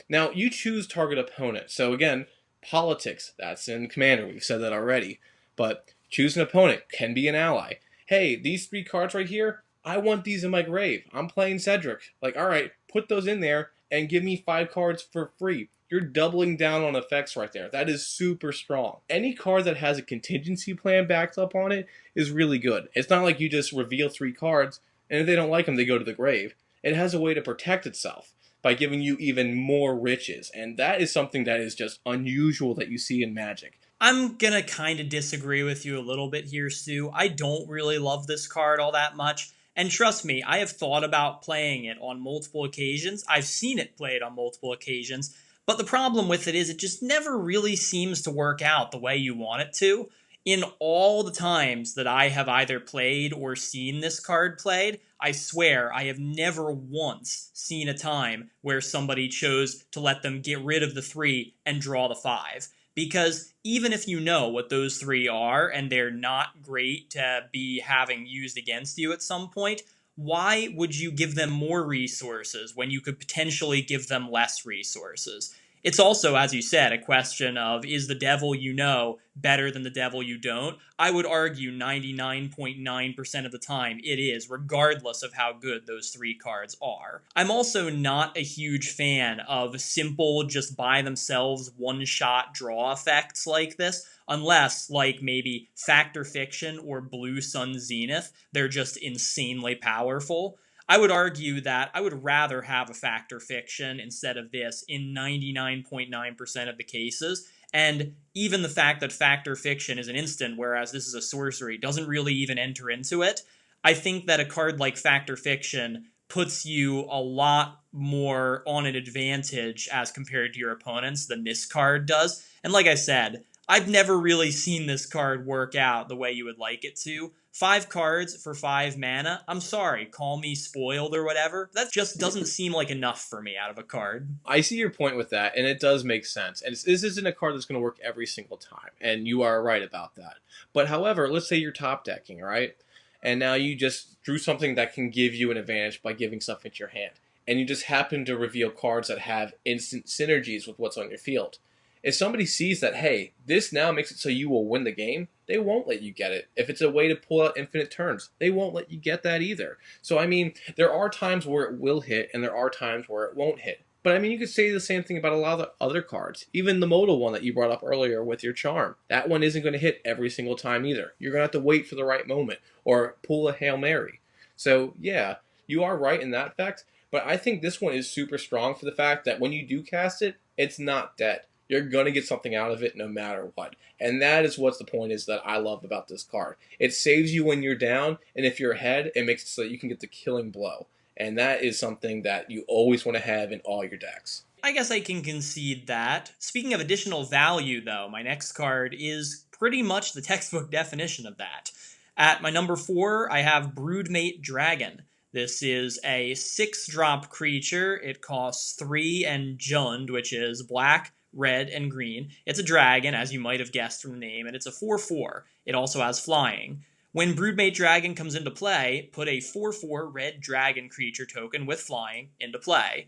Now, you choose target opponent. So again, politics, that's in Commander. We've said that already. But choose an opponent, can be an ally. Hey, these 3 cards right here, I want these in my grave. I'm playing Cedric. Like, all right, put those in there and give me 5 cards for free. You're doubling down on effects right there. That is super strong. Any card that has a contingency plan backed up on it is really good. It's not like you just reveal 3 cards, and if they don't like them, they go to the grave. It has a way to protect itself by giving you even more riches, and that is something that is just unusual that you see in Magic. I'm gonna kind of disagree with you a little bit here, Stu. I don't really love this card all that much. And trust me, I have thought about playing it on multiple occasions. I've seen it played on multiple occasions. But the problem with it is it just never really seems to work out the way you want it to. In all the times that I have either played or seen this card played, I swear I have never once seen a time where somebody chose to let them get rid of the 3 and draw the 5. Because even if you know what those 3 are and they're not great to be having used against you at some point, why would you give them more resources when you could potentially give them less resources? It's also, as you said, a question of, is the devil you know better than the devil you don't? I would argue 99.9% of the time it is, regardless of how good those 3 cards are. I'm also not a huge fan of simple, just by themselves, one-shot draw effects like this, unless, like maybe Factor Fiction or Blue Sun Zenith, they're just insanely powerful. I would argue that I would rather have a Factor Fiction instead of this in 99.9% of the cases. And even the fact that Factor Fiction is an instant, whereas this is a sorcery, doesn't really even enter into it. I think that a card like Factor Fiction puts you a lot more on an advantage as compared to your opponents than this card does. And like I said, I've never really seen this card work out the way you would like it to, 5 cards for 5 mana. I'm sorry, call me spoiled or whatever. That just doesn't seem like enough for me out of a card. I see your point with that, and it does make sense. And this isn't a card that's going to work every single time, and you are right about that. But however, let's say you're top decking, right? And now you just drew something that can give you an advantage by giving stuff into your hand. And you just happen to reveal cards that have instant synergies with what's on your field. If somebody sees that, hey, this now makes it so you will win the game, they won't let you get it. If it's a way to pull out infinite turns, they won't let you get that either. So, I mean, there are times where it will hit, and there are times where it won't hit. But I mean, you could say the same thing about a lot of the other cards. Even the modal one that you brought up earlier with your charm. That one isn't going to hit every single time either. You're going to have to wait for the right moment or pull a Hail Mary. So, yeah, you are right in that fact. But I think this one is super strong for the fact that when you do cast it, it's not dead. You're going to get something out of it no matter what. And that is what the point is that I love about this card. It saves you when you're down, and if you're ahead, it makes it so that you can get the killing blow. And that is something that you always want to have in all your decks. I guess I can concede that. Speaking of additional value, though, my next card is pretty much the textbook definition of that. At my number 4, I have Broodmate Dragon. This is a 6-drop creature. It costs 3 and Jund, which is black, red, and green. It's a dragon, as you might have guessed from the name, and it's a 4/4. It also has flying. When Broodmate Dragon comes into play, put a 4/4 red dragon creature token with flying into play.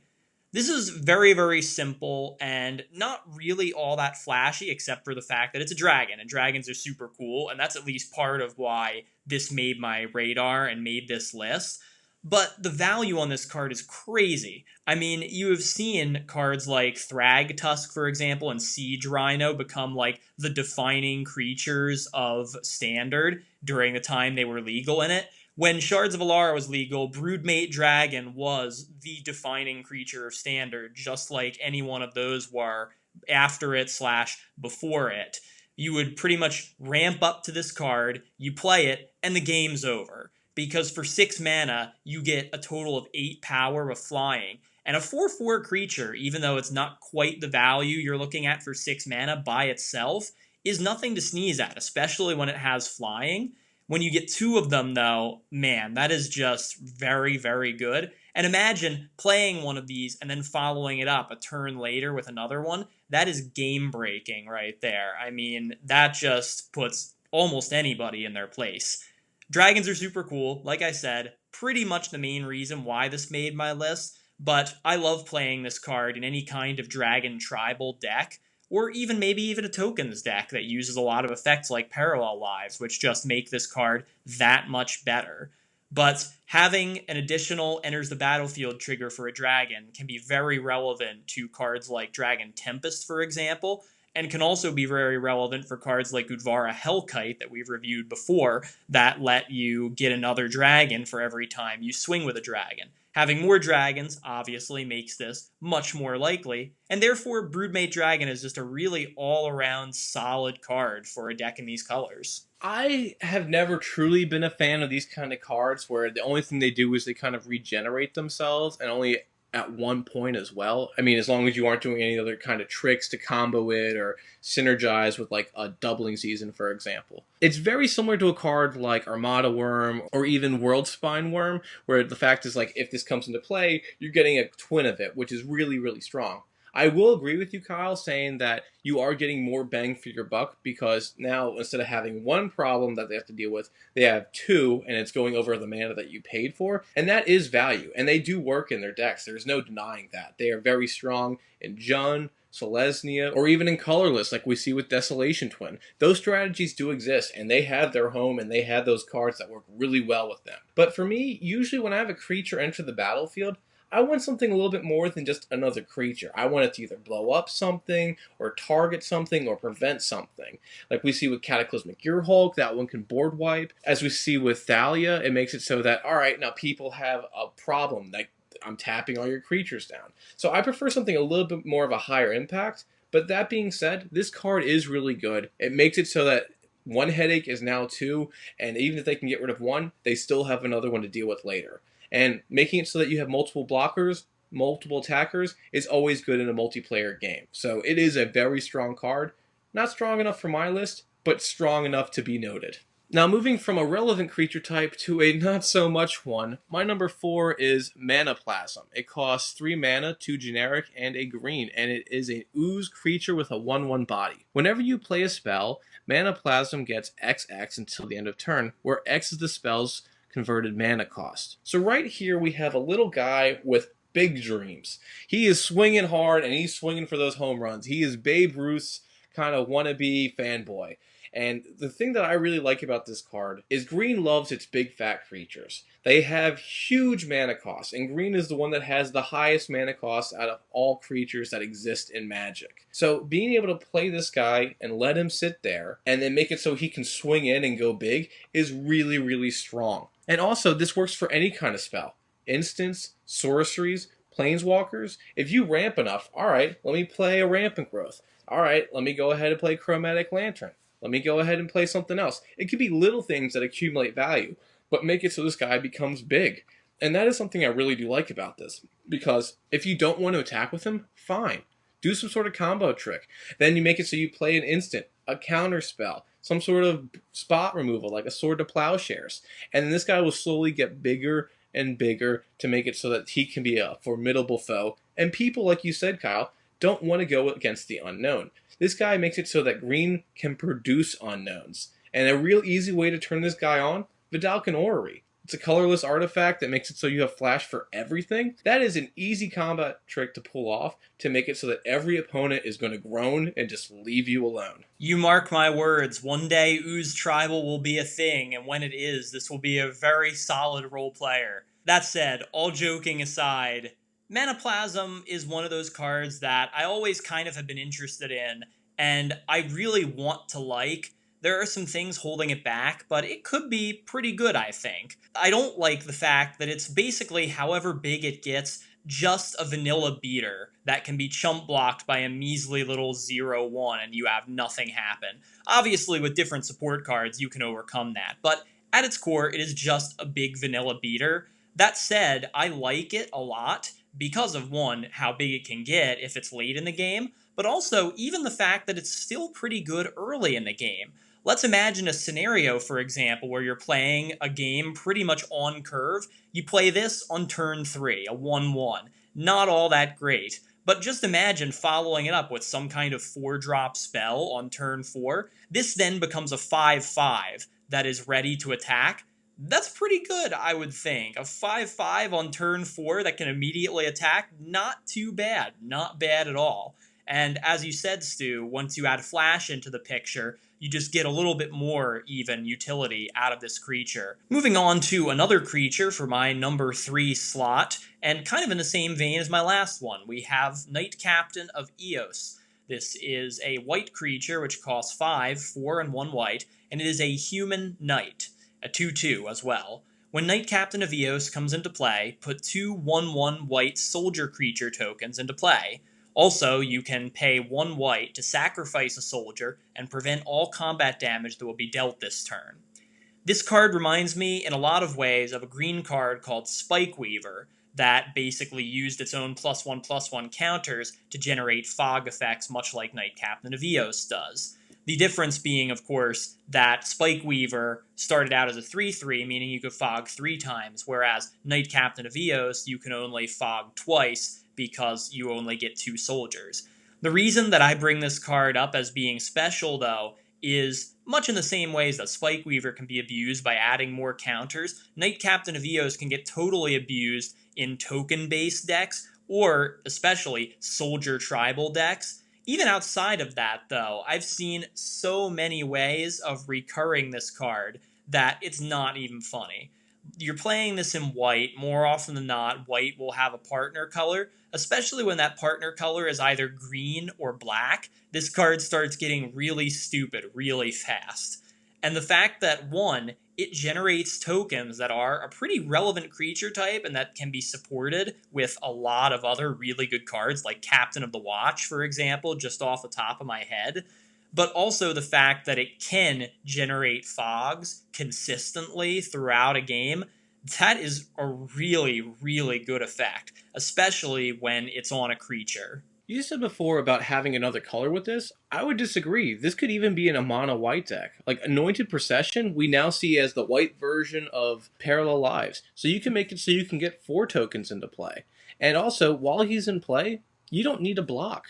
This is very, very simple and not really all that flashy, except for the fact that it's a dragon, and dragons are super cool, and that's at least part of why this made my radar and made this list. But the value on this card is crazy. I mean, you have seen cards like Thragtusk, for example, and Siege Rhino become like the defining creatures of Standard during the time they were legal in it. When Shards of Alara was legal, Broodmate Dragon was the defining creature of Standard, just like any one of those were after it / before it. You would pretty much ramp up to this card, you play it, and the game's over. Because for 6 mana, you get a total of 8 power with flying. And a 4/4 creature, even though it's not quite the value you're looking at for 6 mana by itself, is nothing to sneeze at, especially when it has flying. When you get 2 of them, though, man, that is just very, very good. And imagine playing one of these and then following it up a turn later with another one. That is game-breaking right there. I mean, that just puts almost anybody in their place. Dragons are super cool, like I said, pretty much the main reason why this made my list, but I love playing this card in any kind of dragon tribal deck, or even maybe even a tokens deck that uses a lot of effects like Parallel Lives, which just make this card that much better. But having an additional enters the battlefield trigger for a dragon can be very relevant to cards like Dragon Tempest, for example, and can also be very relevant for cards like Udvara Hellkite that we've reviewed before that let you get another dragon for every time you swing with a dragon. Having more dragons obviously makes this much more likely, and therefore Broodmate Dragon is just a really all-around solid card for a deck in these colors. I have never truly been a fan of these kind of cards where the only thing they do is they kind of regenerate themselves and only at one point as well. I mean, as long as you aren't doing any other kind of tricks to combo it or synergize with like a doubling season, for example. It's very similar to a card like Armada Worm or even World Spine Worm, where the fact is like if this comes into play, you're getting a twin of it, which is really, really strong. I will agree with you, Kyle, saying that you are getting more bang for your buck because now instead of having one problem that they have to deal with, they have 2, and it's going over the mana that you paid for. And that is value, and they do work in their decks. There's no denying that. They are very strong in Jund, Selesnya, or even in colorless, like we see with Desolation Twin. Those strategies do exist, and they have their home, and they have those cards that work really well with them. But for me, usually when I have a creature enter the battlefield, I want something a little bit more than just another creature. I want it to either blow up something, or target something, or prevent something. Like we see with Cataclysmic Gearhulk, that one can board wipe. As we see with Thalia, it makes it so that, alright, now people have a problem. Like, I'm tapping all your creatures down. So I prefer something a little bit more of a higher impact. But that being said, this card is really good. It makes it so that one headache is now 2, and even if they can get rid of one, they still have another one to deal with later. And making it so that you have multiple blockers, multiple attackers, is always good in a multiplayer game. So it is a very strong card. Not strong enough for my list, but strong enough to be noted. Now, moving from a relevant creature type to a not so much one, my number 4 is Manaplasm. It costs 3 mana, 2 generic, and a green, and it is an ooze creature with a 1/1 body. Whenever you play a spell, Manaplasm gets XX until the end of turn, where X is the spell's converted mana cost. So, right here, we have a little guy with big dreams. He is swinging hard and he's swinging for those home runs. He is Babe Ruth's kind of wannabe fanboy. And the thing that I really like about this card is green loves its big fat creatures. They have huge mana costs, and green is the one that has the highest mana cost out of all creatures that exist in Magic. So being able to play this guy and let him sit there and then make it so he can swing in and go big is really, really strong. And also, this works for any kind of spell. Instants, sorceries, planeswalkers. If you ramp enough, alright, let me play a rampant growth. Alright, let me go ahead and play Chromatic Lantern. Let me go ahead and play something else. It could be little things that accumulate value, but make it so this guy becomes big. And that is something I really do like about this. Because if you don't want to attack with him, fine. Do some sort of combo trick. Then you make it so you play an instant, a counter spell, some sort of spot removal, like a Sword to Plowshares. And then this guy will slowly get bigger and bigger to make it so that he can be a formidable foe. And people, like you said, Kyle, don't want to go against the unknown. This guy makes it so that green can produce unknowns. And a real easy way to turn this guy on, Vidalcan Orrery. It's a colorless artifact that makes it so you have flash for everything. That is an easy combat trick to pull off to make it so that every opponent is going to groan and just leave you alone. You mark my words, one day Ooze Tribal will be a thing, and when it is, this will be a very solid role player. That said, all joking aside, Manaplasm is one of those cards that I always kind of have been interested in, and I really want to like. There are some things holding it back, but it could be pretty good, I think. I don't like the fact that it's basically, however big it gets, just a vanilla beater that can be chump blocked by a measly little 0/1 and you have nothing happen. Obviously, with different support cards, you can overcome that, but at its core, it is just a big vanilla beater. That said, I like it a lot because of one, how big it can get if it's late in the game, but also even the fact that it's still pretty good early in the game. Let's imagine a scenario, for example, where you're playing a game pretty much on curve. You play this on turn 3, a 1/1. Not all that great, but just imagine following it up with some kind of 4-drop spell on turn 4. This then becomes a 5/5 that is ready to attack. That's pretty good, I would think. A 5/5 on turn 4 that can immediately attack, not too bad. Not bad at all. And as you said, Stu, once you add Flash into the picture, you just get a little bit more even utility out of this creature. Moving on to another creature for my number 3 slot, and kind of in the same vein as my last one, we have Knight Captain of Eos. This is a white creature which costs 5, 4, and 1 white, and it is a human knight. A 2/2 as well. When Knight Captain of Eos comes into play, put 2 1/1 white soldier creature tokens into play. Also, you can pay 1 white to sacrifice a soldier and prevent all combat damage that will be dealt this turn. This card reminds me in a lot of ways of a green card called Spike Weaver that basically used its own +1/+1 counters to generate fog effects much like Knight Captain of Eos does. The difference being, of course, that Spike Weaver started out as a 3/3, meaning you could fog 3 times, whereas Knight Captain of Eos, you can only fog twice because you only get 2 soldiers. The reason that I bring this card up as being special, though, is much in the same ways that Spike Weaver can be abused by adding more counters. Knight Captain of Eos can get totally abused in token-based decks, or especially soldier tribal decks. Even outside of that, though, I've seen so many ways of recurring this card that it's not even funny. You're playing this in white, more often than not, white will have a partner color, especially when that partner color is either green or black. This card starts getting really stupid really fast. And the fact that, one, it generates tokens that are a pretty relevant creature type and that can be supported with a lot of other really good cards, like Captain of the Watch, for example, just off the top of my head. But also the fact that it can generate fogs consistently throughout a game, that is a really, really good effect, especially when it's on a creature. You said before about having another color with this. I would disagree. This could even be in a mono white deck. Like Anointed Procession, we now see as the white version of Parallel Lives. So you can make it so you can get 4 tokens into play. And also, while he's in play, you don't need a block.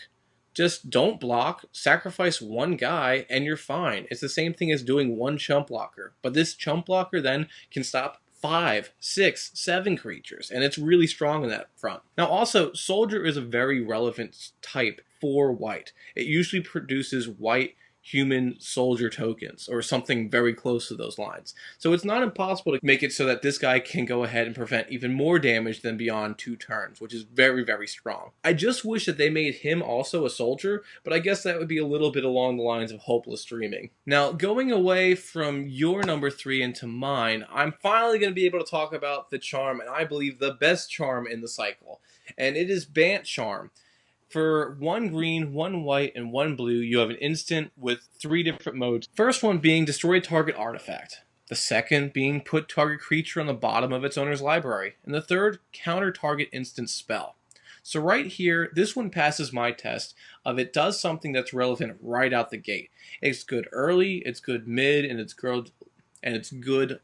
Just don't block, sacrifice one guy, and you're fine. It's the same thing as doing one chump blocker. But this chump blocker then can stop 5, 6, 7 creatures, and it's really strong in that front. Now, also, Soldier is a very relevant type for white. It usually produces white human soldier tokens or something very close to those lines. So it's not impossible to make it so that this guy can go ahead and prevent even more damage than beyond 2 turns, which is very, very strong. I just wish that they made him also a soldier, but I guess that would be a little bit along the lines of hopeless dreaming. Now, going away from your number 3 into mine, I'm finally going to be able to talk about the charm, and I believe the best charm in the cycle, and it is Bant Charm. For 1 green, 1 white, and 1 blue, you have an instant with 3 different modes. First one being destroy target artifact. The second being put target creature on the bottom of its owner's library. And the third, counter target instant spell. So right here, this one passes my test of it does something that's relevant right out the gate. It's good early, it's good mid, and it's good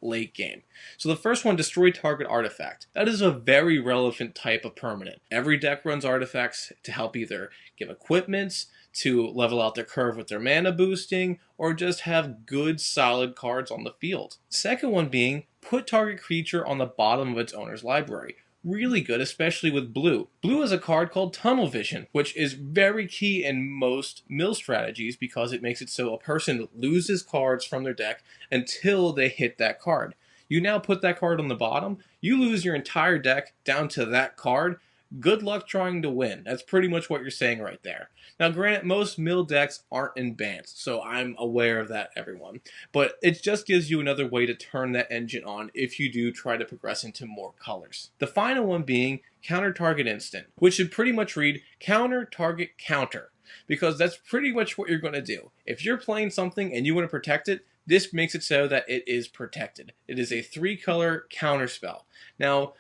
late game. So the first one, destroy target artifact. That is a very relevant type of permanent. Every deck runs artifacts to help either give equipments, to level out their curve with their mana boosting, or just have good solid cards on the field. Second one being, put target creature on the bottom of its owner's library. Really good, especially with blue. Blue is a card called Tunnel Vision, which is very key in most mill strategies because it makes it so a person loses cards from their deck until they hit that card. You now put that card on the bottom, you lose your entire deck down to that card. Good luck trying to win. That's pretty much what you're saying right there. Now, granted, most mill decks aren't in bans, so I'm aware of that, everyone. But it just gives you another way to turn that engine on if you do try to progress into more colors. The final one being counter target instant, which should pretty much read counter target counter, because that's pretty much what you're going to do. If you're playing something and you want to protect it, this makes it so that it is protected. It is a 3-color counter spell. Now,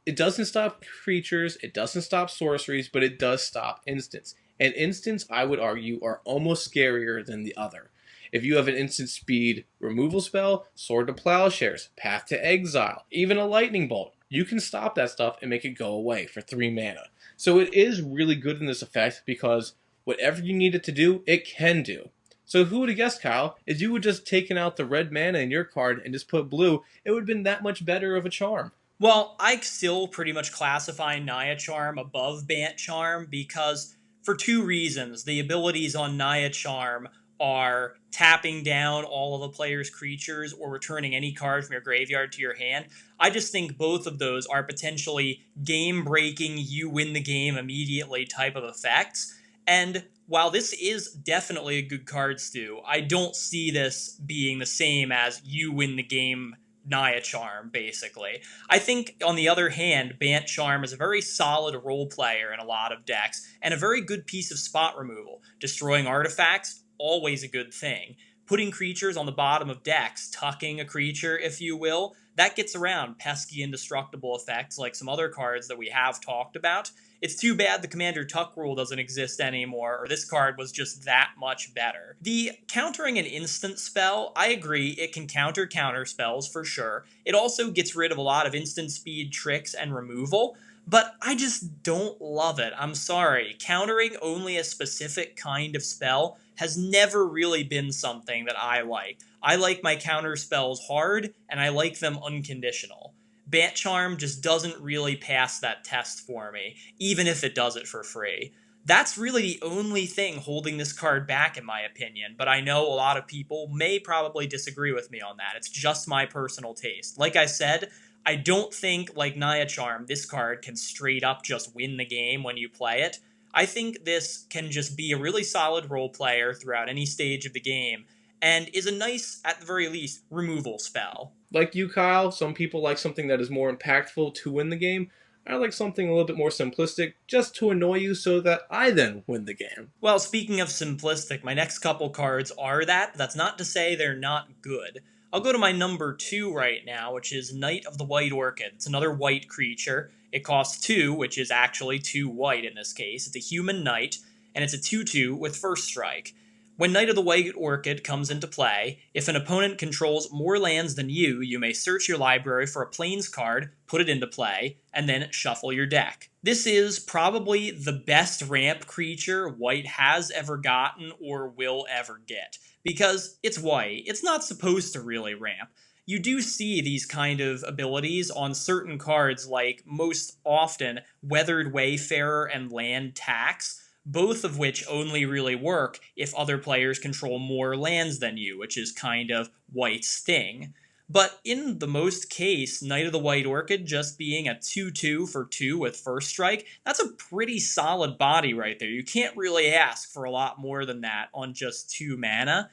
it doesn't stop creatures, it doesn't stop sorceries, but it does stop instants. And instants, I would argue, are almost scarier than the other. If you have an instant speed removal spell, Sword to Plowshares, Path to Exile, even a Lightning Bolt, you can stop that stuff and make it go away for 3 mana. So it is really good in this effect because whatever you need it to do, it can do. So who would have guessed, Kyle, if you would just taken out the red mana in your card and just put blue, it would have been that much better of a charm. Well, I still pretty much classify Naya Charm above Bant Charm because for 2 reasons. The abilities on Naya Charm are tapping down all of the player's creatures or returning any card from your graveyard to your hand. I just think both of those are potentially game-breaking, you win the game immediately type of effects. And while this is definitely a good card, Stu, I don't see this being the same as you win the game Naya Charm, basically. I think, on the other hand, Bant Charm is a very solid role player in a lot of decks, and a very good piece of spot removal. Destroying artifacts, always a good thing. Putting creatures on the bottom of decks, tucking a creature, if you will, that gets around pesky indestructible effects like some other cards that we have talked about. It's too bad the Commander Tuck rule doesn't exist anymore, or this card was just that much better. The countering an instant spell, I agree, it can counter spells for sure. It also gets rid of a lot of instant speed tricks and removal, but I just don't love it. I'm sorry. Countering only a specific kind of spell has never really been something that I like. I like my counter spells hard, and I like them unconditional. Bant Charm just doesn't really pass that test for me, even if it does it for free. That's really the only thing holding this card back, in my opinion, but I know a lot of people may probably disagree with me on that. It's just my personal taste. Like I said, I don't think, like Naya Charm, this card can straight up just win the game when you play it. I think this can just be a really solid role player throughout any stage of the game, and is a nice, at the very least, removal spell. Like you, Kyle, some people like something that is more impactful to win the game. I like something a little bit more simplistic just to annoy you so that I then win the game. Well, speaking of simplistic, my next couple cards are that. That's not to say they're not good. I'll go to my number 2 right now, which is Knight of the White Orchid. It's another white creature. It costs 2, which is actually 2 white in this case. It's a human knight, and it's a 2/2 with first strike. When Knight of the White Orchid comes into play, if an opponent controls more lands than you may search your library for a plains card, put it into play, and then shuffle your deck. This is probably the best ramp creature White has ever gotten or will ever get, because it's White. It's not supposed to really ramp. You do see these kind of abilities on certain cards, like most often Weathered Wayfarer and Land Tax, both of which only really work if other players control more lands than you, which is kind of White's thing. But in the most case, Knight of the White Orchid just being a 2/2 for 2 with first strike, that's a pretty solid body right there. You can't really ask for a lot more than that on just 2 mana.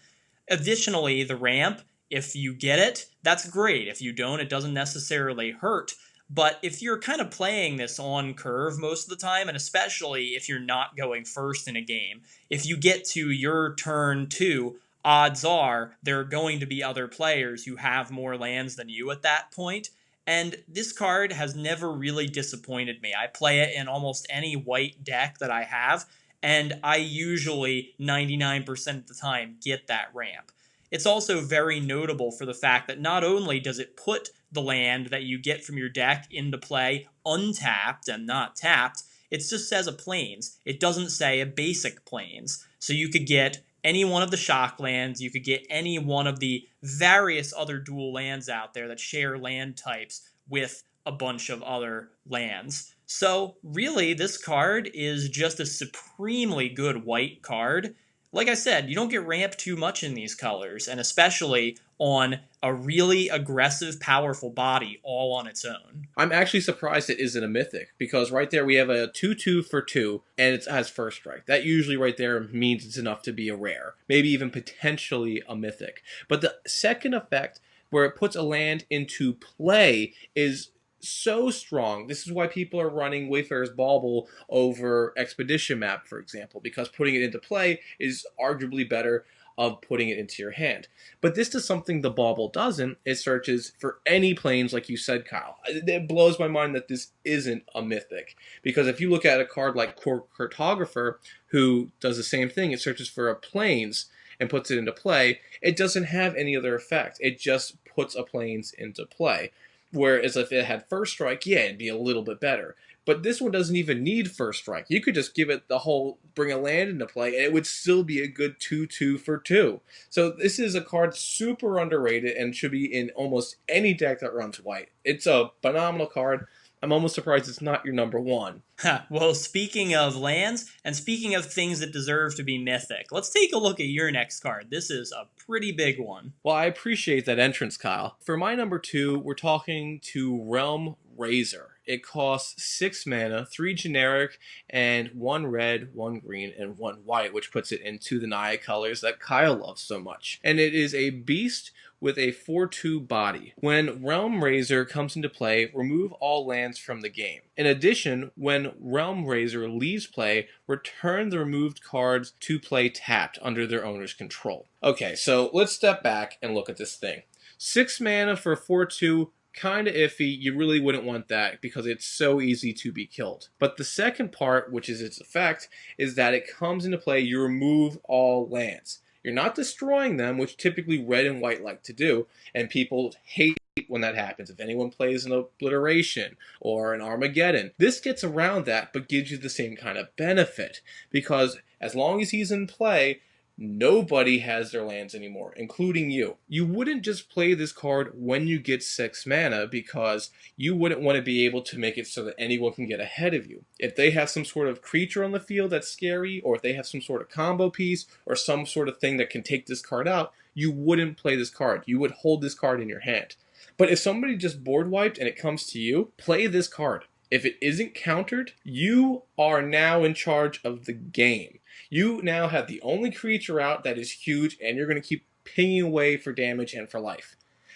Additionally, the ramp, if you get it, that's great. If you don't, it doesn't necessarily hurt. But if you're kind of playing this on curve most of the time, and especially if you're not going first in a game, if you get to your turn 2, odds are there are going to be other players who have more lands than you at that point. And this card has never really disappointed me. I play it in almost any white deck that I have, and I usually 99% of the time get that ramp. It's also very notable for the fact that not only does it put the land that you get from your deck into play untapped and not tapped, it just says a plains. It doesn't say a basic plains. So you could get any one of the shock lands, you could get any one of the various other dual lands out there that share land types with a bunch of other lands. So really, this card is just a supremely good white card. Like I said, you don't get ramp too much in these colors, and especially on a really aggressive, powerful body all on its own. I'm actually surprised it isn't a mythic, because right there we have a 2/2 for 2, and it has first strike. That usually right there means it's enough to be a rare, maybe even potentially a mythic. But the second effect, where it puts a land into play, is so strong. This is why people are running Wayfarer's Bauble over Expedition Map, for example, because putting it into play is arguably better of putting it into your hand. But this does something the Bauble doesn't. It searches for any planes, like you said, Kyle. It blows my mind that this isn't a mythic, because if you look at a card like Cartographer, who does the same thing, it searches for a planes and puts it into play, it doesn't have any other effect. It just puts a planes into play. Whereas if it had first strike, yeah, it'd be a little bit better. But this one doesn't even need first strike. You could just give it the whole bring a land into play, and it would still be a good 2/2 for 2. So this is a card super underrated and should be in almost any deck that runs white. It's a phenomenal card. I'm almost surprised it's not your number one. Well, speaking of lands, and speaking of things that deserve to be mythic, let's take a look at your next card. This is a pretty big one. Well, I appreciate that entrance, Kyle. For my number 2, we're talking to Realm Razor. It costs 6 mana, 3 generic, and 1 red, 1 green, and 1 white, which puts it into the Naya colors that Kyle loves so much. And it is a beast with a 4/2 body. When Realm Razor comes into play, remove all lands from the game. In addition, when Realm Razor leaves play, return the removed cards to play tapped under their owner's control. Okay, so let's step back and look at this thing. 6 mana for 4/2, kind of iffy. You really wouldn't want that because it's so easy to be killed. But the second part, which is its effect, is that it comes into play, you remove all lands. You're not destroying them, which typically red and white like to do, and people hate when that happens. If anyone plays an Obliteration or an Armageddon, this gets around that but gives you the same kind of benefit, because as long as he's in play, nobody has their lands anymore, including you. You wouldn't just play this card when you get 6 mana, because you wouldn't want to be able to make it so that anyone can get ahead of you. If they have some sort of creature on the field that's scary, or if they have some sort of combo piece, or some sort of thing that can take this card out, you wouldn't play this card. You would hold this card in your hand. But if somebody just board wiped and it comes to you, play this card. If it isn't countered, you are now in charge of the game. You now have the only creature out that is huge, and you're going to keep pinging away for damage and for life.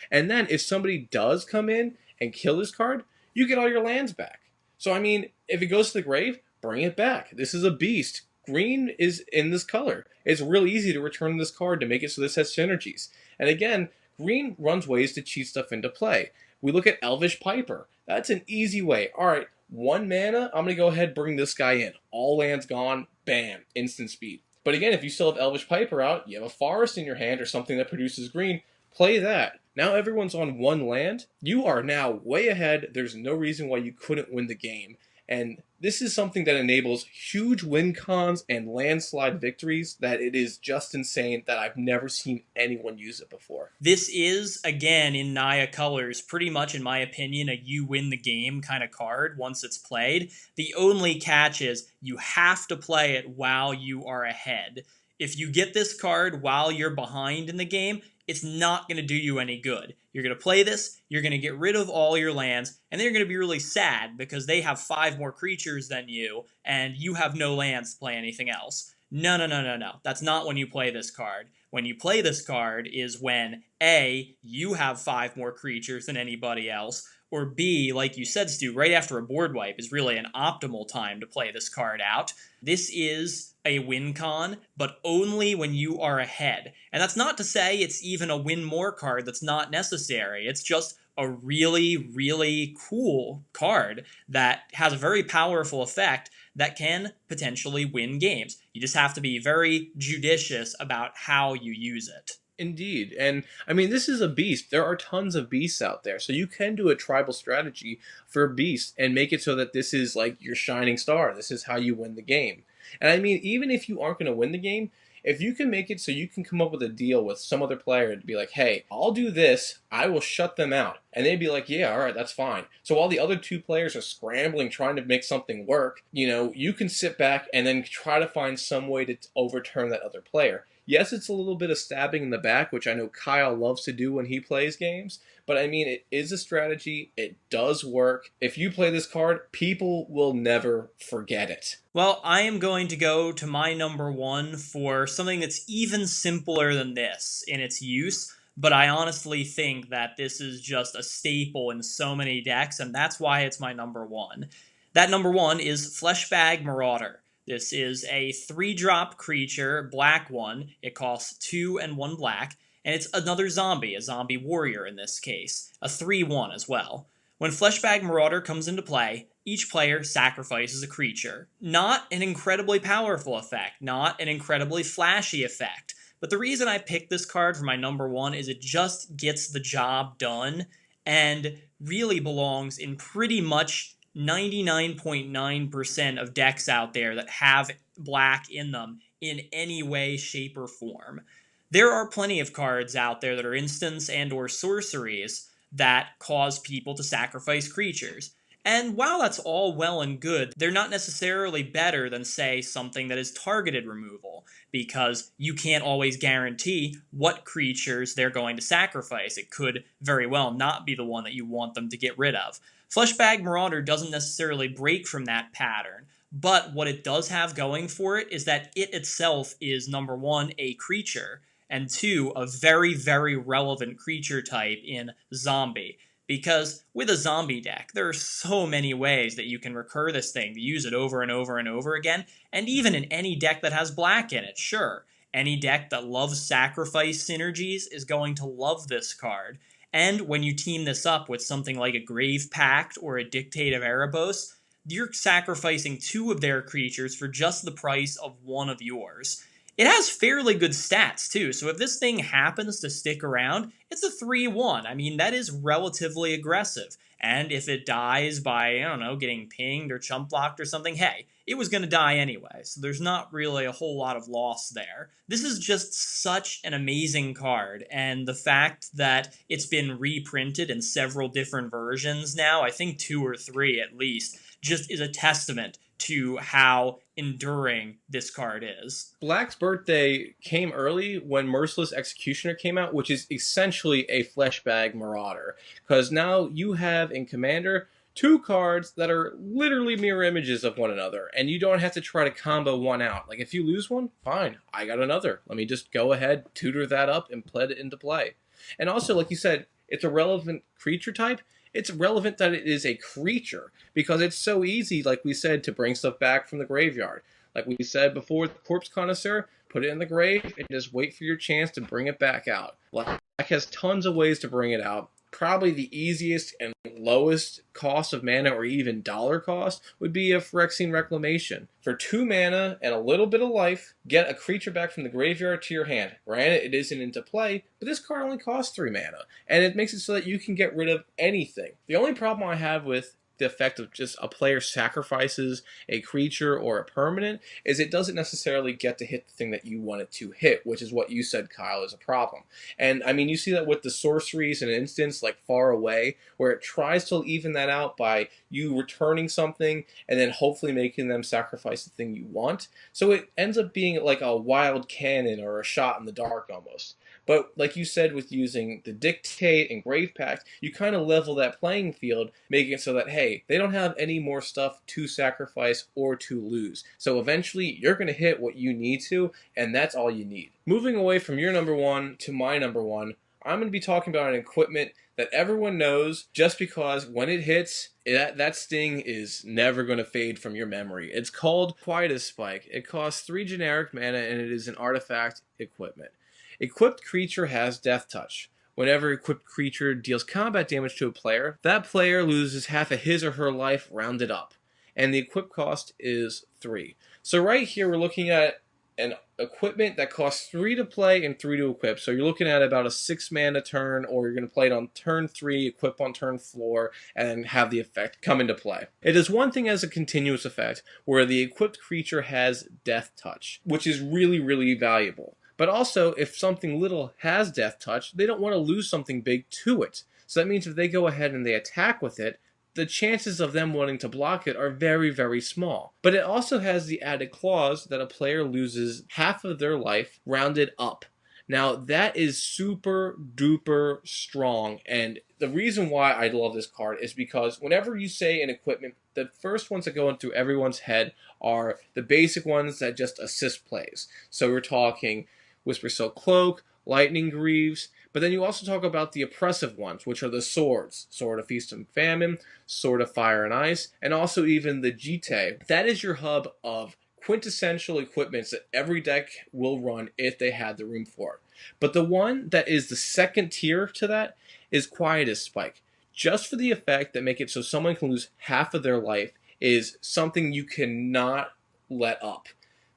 And then if somebody does come in and kill this card, you get all your lands back. So I mean, if it goes to the grave, bring it back. This is a beast. Green is in this color. It's real easy to return this card to make it so this has synergies. And again, green runs ways to cheat stuff into play. We look at Elvish Piper. That's an easy way. Alright, 1 mana, I'm going to go ahead and bring this guy in. All lands gone, bam, instant speed. But again, if you still have Elvish Piper out, you have a forest in your hand or something that produces green, play that. Now everyone's on 1 land. You are now way ahead. There's no reason why you couldn't win the game. And this is something that enables huge win cons and landslide victories that it is just insane that I've never seen anyone use it before. This is, again, in Naya colors, pretty much, in my opinion, a you win the game kind of card once it's played. The only catch is you have to play it while you are ahead. If you get this card while you're behind in the game, it's not going to do you any good. You're going to play this, you're going to get rid of all your lands, and then you're going to be really sad because they have 5 more creatures than you, and you have no lands to play anything else. No, no, no, no, no. That's not when you play this card. When you play this card is when A, you have 5 more creatures than anybody else, or B, like you said, Stu, right after a board wipe is really an optimal time to play this card out. This is a win con, but only when you are ahead. And that's not to say it's even a win more card that's not necessary. It's just a really, really cool card that has a very powerful effect that can potentially win games. You just have to be very judicious about how you use it. Indeed. And I mean, this is a beast. There are tons of beasts out there. So you can do a tribal strategy for a beast and make it so that this is like your shining star. This is how you win the game. And I mean, even if you aren't going to win the game, if you can make it so you can come up with a deal with some other player to be like, hey, I'll do this, I will shut them out. And they'd be like, yeah, all right, that's fine. So while the other 2 players are scrambling, trying to make something work, you can sit back and then try to find some way to overturn that other player. Yes, it's a little bit of stabbing in the back, which I know Kyle loves to do when he plays games, but I mean, it is a strategy. It does work. If you play this card, people will never forget it. Well, I am going to go to my number 1 for something that's even simpler than this in its use, but I honestly think that this is just a staple in so many decks, and that's why it's my number 1. That number 1 is Fleshbag Marauder. This is a 3-drop creature, black one. It costs 2 and 1 black, and it's another zombie, a zombie warrior in this case, a 3/1 as well. When Fleshbag Marauder comes into play, each player sacrifices a creature. Not an incredibly powerful effect, not an incredibly flashy effect, but the reason I picked this card for my number 1 is it just gets the job done and really belongs in pretty much 99.9% of decks out there that have black in them in any way, shape, or form. There are plenty of cards out there that are instants and or sorceries that cause people to sacrifice creatures. And while that's all well and good, they're not necessarily better than, say, something that is targeted removal, because you can't always guarantee what creatures they're going to sacrifice. It could very well not be the one that you want them to get rid of. Fleshbag Marauder doesn't necessarily break from that pattern, but what it does have going for it is that it itself is, number 1, a creature, and 2, a very, very relevant creature type in zombie. Because with a zombie deck, there are so many ways that you can recur this thing to use it over and over and over again, and even in any deck that has black in it, sure. Any deck that loves sacrifice synergies is going to love this card. And when you team this up with something like a Grave Pact or a Dictate of Erebos, you're sacrificing 2 of their creatures for just the price of 1 of yours. It has fairly good stats, too, so if this thing happens to stick around, it's a 3/1. I mean, that is relatively aggressive. And if it dies by, I don't know, getting pinged or chump blocked or something, hey, it was going to die anyway, so there's not really a whole lot of loss there. This is just such an amazing card, and the fact that it's been reprinted in several different versions now, I think 2 or 3 at least, just is a testament to how enduring this card is. Black's birthday came early when Merciless Executioner came out, which is essentially a Fleshbag Marauder. Because now you have in Commander 2 cards that are literally mirror images of one another, and you don't have to try to combo one out. Like, if you lose one, fine, I got another. Let me just go ahead, tutor that up, and put it into play. And also, like you said, it's a relevant creature type. It's relevant that it is a creature, because it's so easy, like we said, to bring stuff back from the graveyard. Like we said before, the Corpse Connoisseur, put it in the grave and just wait for your chance to bring it back out. Black has tons of ways to bring it out. probably the easiest and lowest cost of mana, or even dollar cost, would be a Phyrexian Reclamation. For 2 mana and a little bit of life, get a creature back from the graveyard to your hand. Granted, it isn't into play, but this card only costs 3 mana, and it makes it so that you can get rid of anything. The only problem I have with the effect of just a player sacrifices a creature or a permanent is it doesn't necessarily get to hit the thing that you want it to hit, which is what you said, Kyle, is a problem. And I mean, you see that with the sorceries in an instance like Far Away, where it tries to even that out by you returning something and then hopefully making them sacrifice the thing you want. So it ends up being like a wild cannon or a shot in the dark almost. But like you said, with using the Dictate and Grave Pact, you kind of level that playing field, making it so that, hey, they don't have any more stuff to sacrifice or to lose. So eventually, you're going to hit what you need to, and that's all you need. Moving away from your number one to my number one, I'm going to be talking about an equipment that everyone knows just because when it hits, that sting is never going to fade from your memory. It's called Quietus Spike. It costs 3 generic mana, and it is an artifact equipment. Equipped creature has Death Touch. Whenever equipped creature deals combat damage to a player, that player loses half of his or her life rounded up. And the equip cost is 3. So right here we're looking at an equipment that costs 3 to play and 3 to equip. So you're looking at about a 6 mana turn, or you're going to play it on turn 3, equip on turn 4, and have the effect come into play. It is one thing as a continuous effect, where the equipped creature has Death Touch, which is really, really valuable. But also, if something little has Death Touch, they don't want to lose something big to it. So that means if they go ahead and they attack with it, the chances of them wanting to block it are very, very small. But it also has the added clause that a player loses half of their life rounded up. Now, that is super duper strong, and the reason why I love this card is because whenever you say an equipment, the first ones that go into everyone's head are the basic ones that just assist plays. So we're talking Whisper Silk Cloak, Lightning Greaves, but then you also talk about the oppressive ones, which are the swords, Sword of Feast and Famine, Sword of Fire and Ice, and also even the Jite. That is your hub of quintessential equipments that every deck will run if they had the room for it. But the one that is the second tier to that is Quietus Spike. Just for the effect that make it so someone can lose half of their life is something you cannot let up.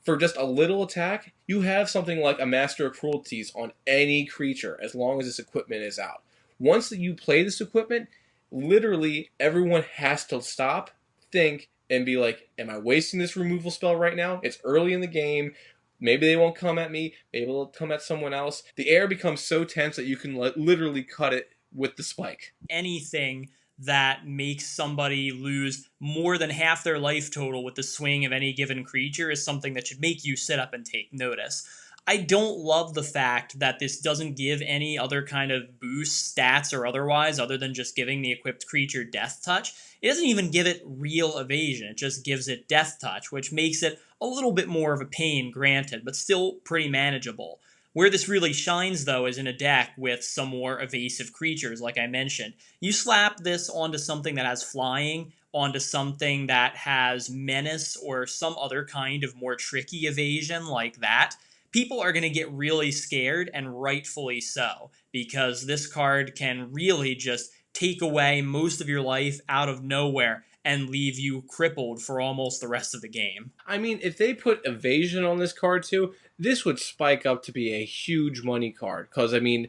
For just a little attack, you have something like a Master of Cruelties on any creature as long as this equipment is out. Once that you play this equipment, literally everyone has to stop, think, and be like, am I wasting this removal spell right now? It's early in the game. Maybe they won't come at me. Maybe they'll come at someone else. The air becomes so tense that you can literally cut it with the spike. Anything that makes somebody lose more than half their life total with the swing of any given creature is something that should make you sit up and take notice. I don't love the fact that this doesn't give any other kind of boost, stats or otherwise, other than just giving the equipped creature Death Touch. It doesn't even give it real evasion, it just gives it Death Touch, which makes it a little bit more of a pain, granted, but still pretty manageable. Where this really shines, though, is in a deck with some more evasive creatures, like I mentioned. You slap this onto something that has flying, onto something that has menace, or some other kind of more tricky evasion like that, people are going to get really scared, and rightfully so, because this card can really just take away most of your life out of nowhere and leave you crippled for almost the rest of the game. I mean, if they put evasion on this card too, this would spike up to be a huge money card. Because, I mean,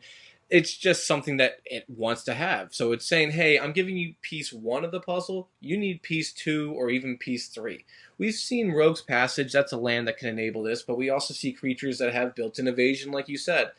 it's just something that it wants to have. So it's saying, hey, I'm giving you piece 1 of the puzzle. You need piece 2 or even piece 3. We've seen Rogue's Passage. That's a land that can enable this. But we also see creatures that have built-in evasion, like you said.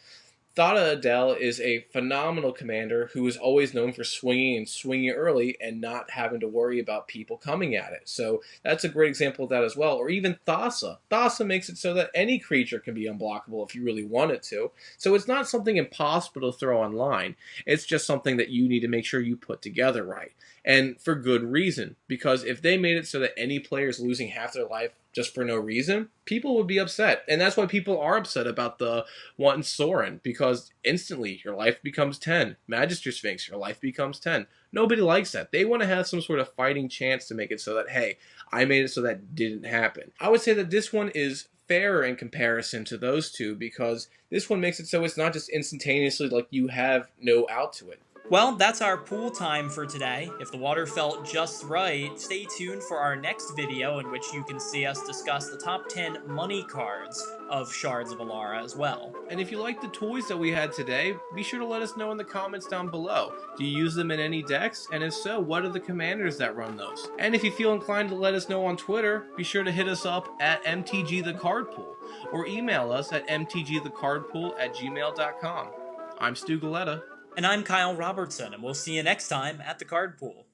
Thada Adel is a phenomenal commander who is always known for swinging and swinging early and not having to worry about people coming at it. So that's a great example of that as well. Or even Thassa. Thassa makes it so that any creature can be unblockable if you really want it to. So it's not something impossible to throw online. It's just something that you need to make sure you put together right. And for good reason. Because if they made it so that any player is losing half their life just for no reason, people would be upset. And that's why people are upset about the one Sorin, because instantly your life becomes 10. Magister Sphinx, your life becomes 10. Nobody likes that. They want to have some sort of fighting chance to make it so that, hey, I made it so that didn't happen. I would say that this one is fairer in comparison to those two, because this one makes it so it's not just instantaneously like you have no out to it. Well, that's our pool time for today. If the water felt just right, stay tuned for our next video in which you can see us discuss the top 10 money cards of Shards of Alara as well. And if you like the toys that we had today, be sure to let us know in the comments down below. Do you use them in any decks? And if so, what are the commanders that run those? And if you feel inclined to let us know on Twitter, be sure to hit us up at mtgthecardpool or email us at mtgthecardpool@gmail.com. I'm Stu Galetta. And I'm Kyle Robertson, and we'll see you next time at the card pool.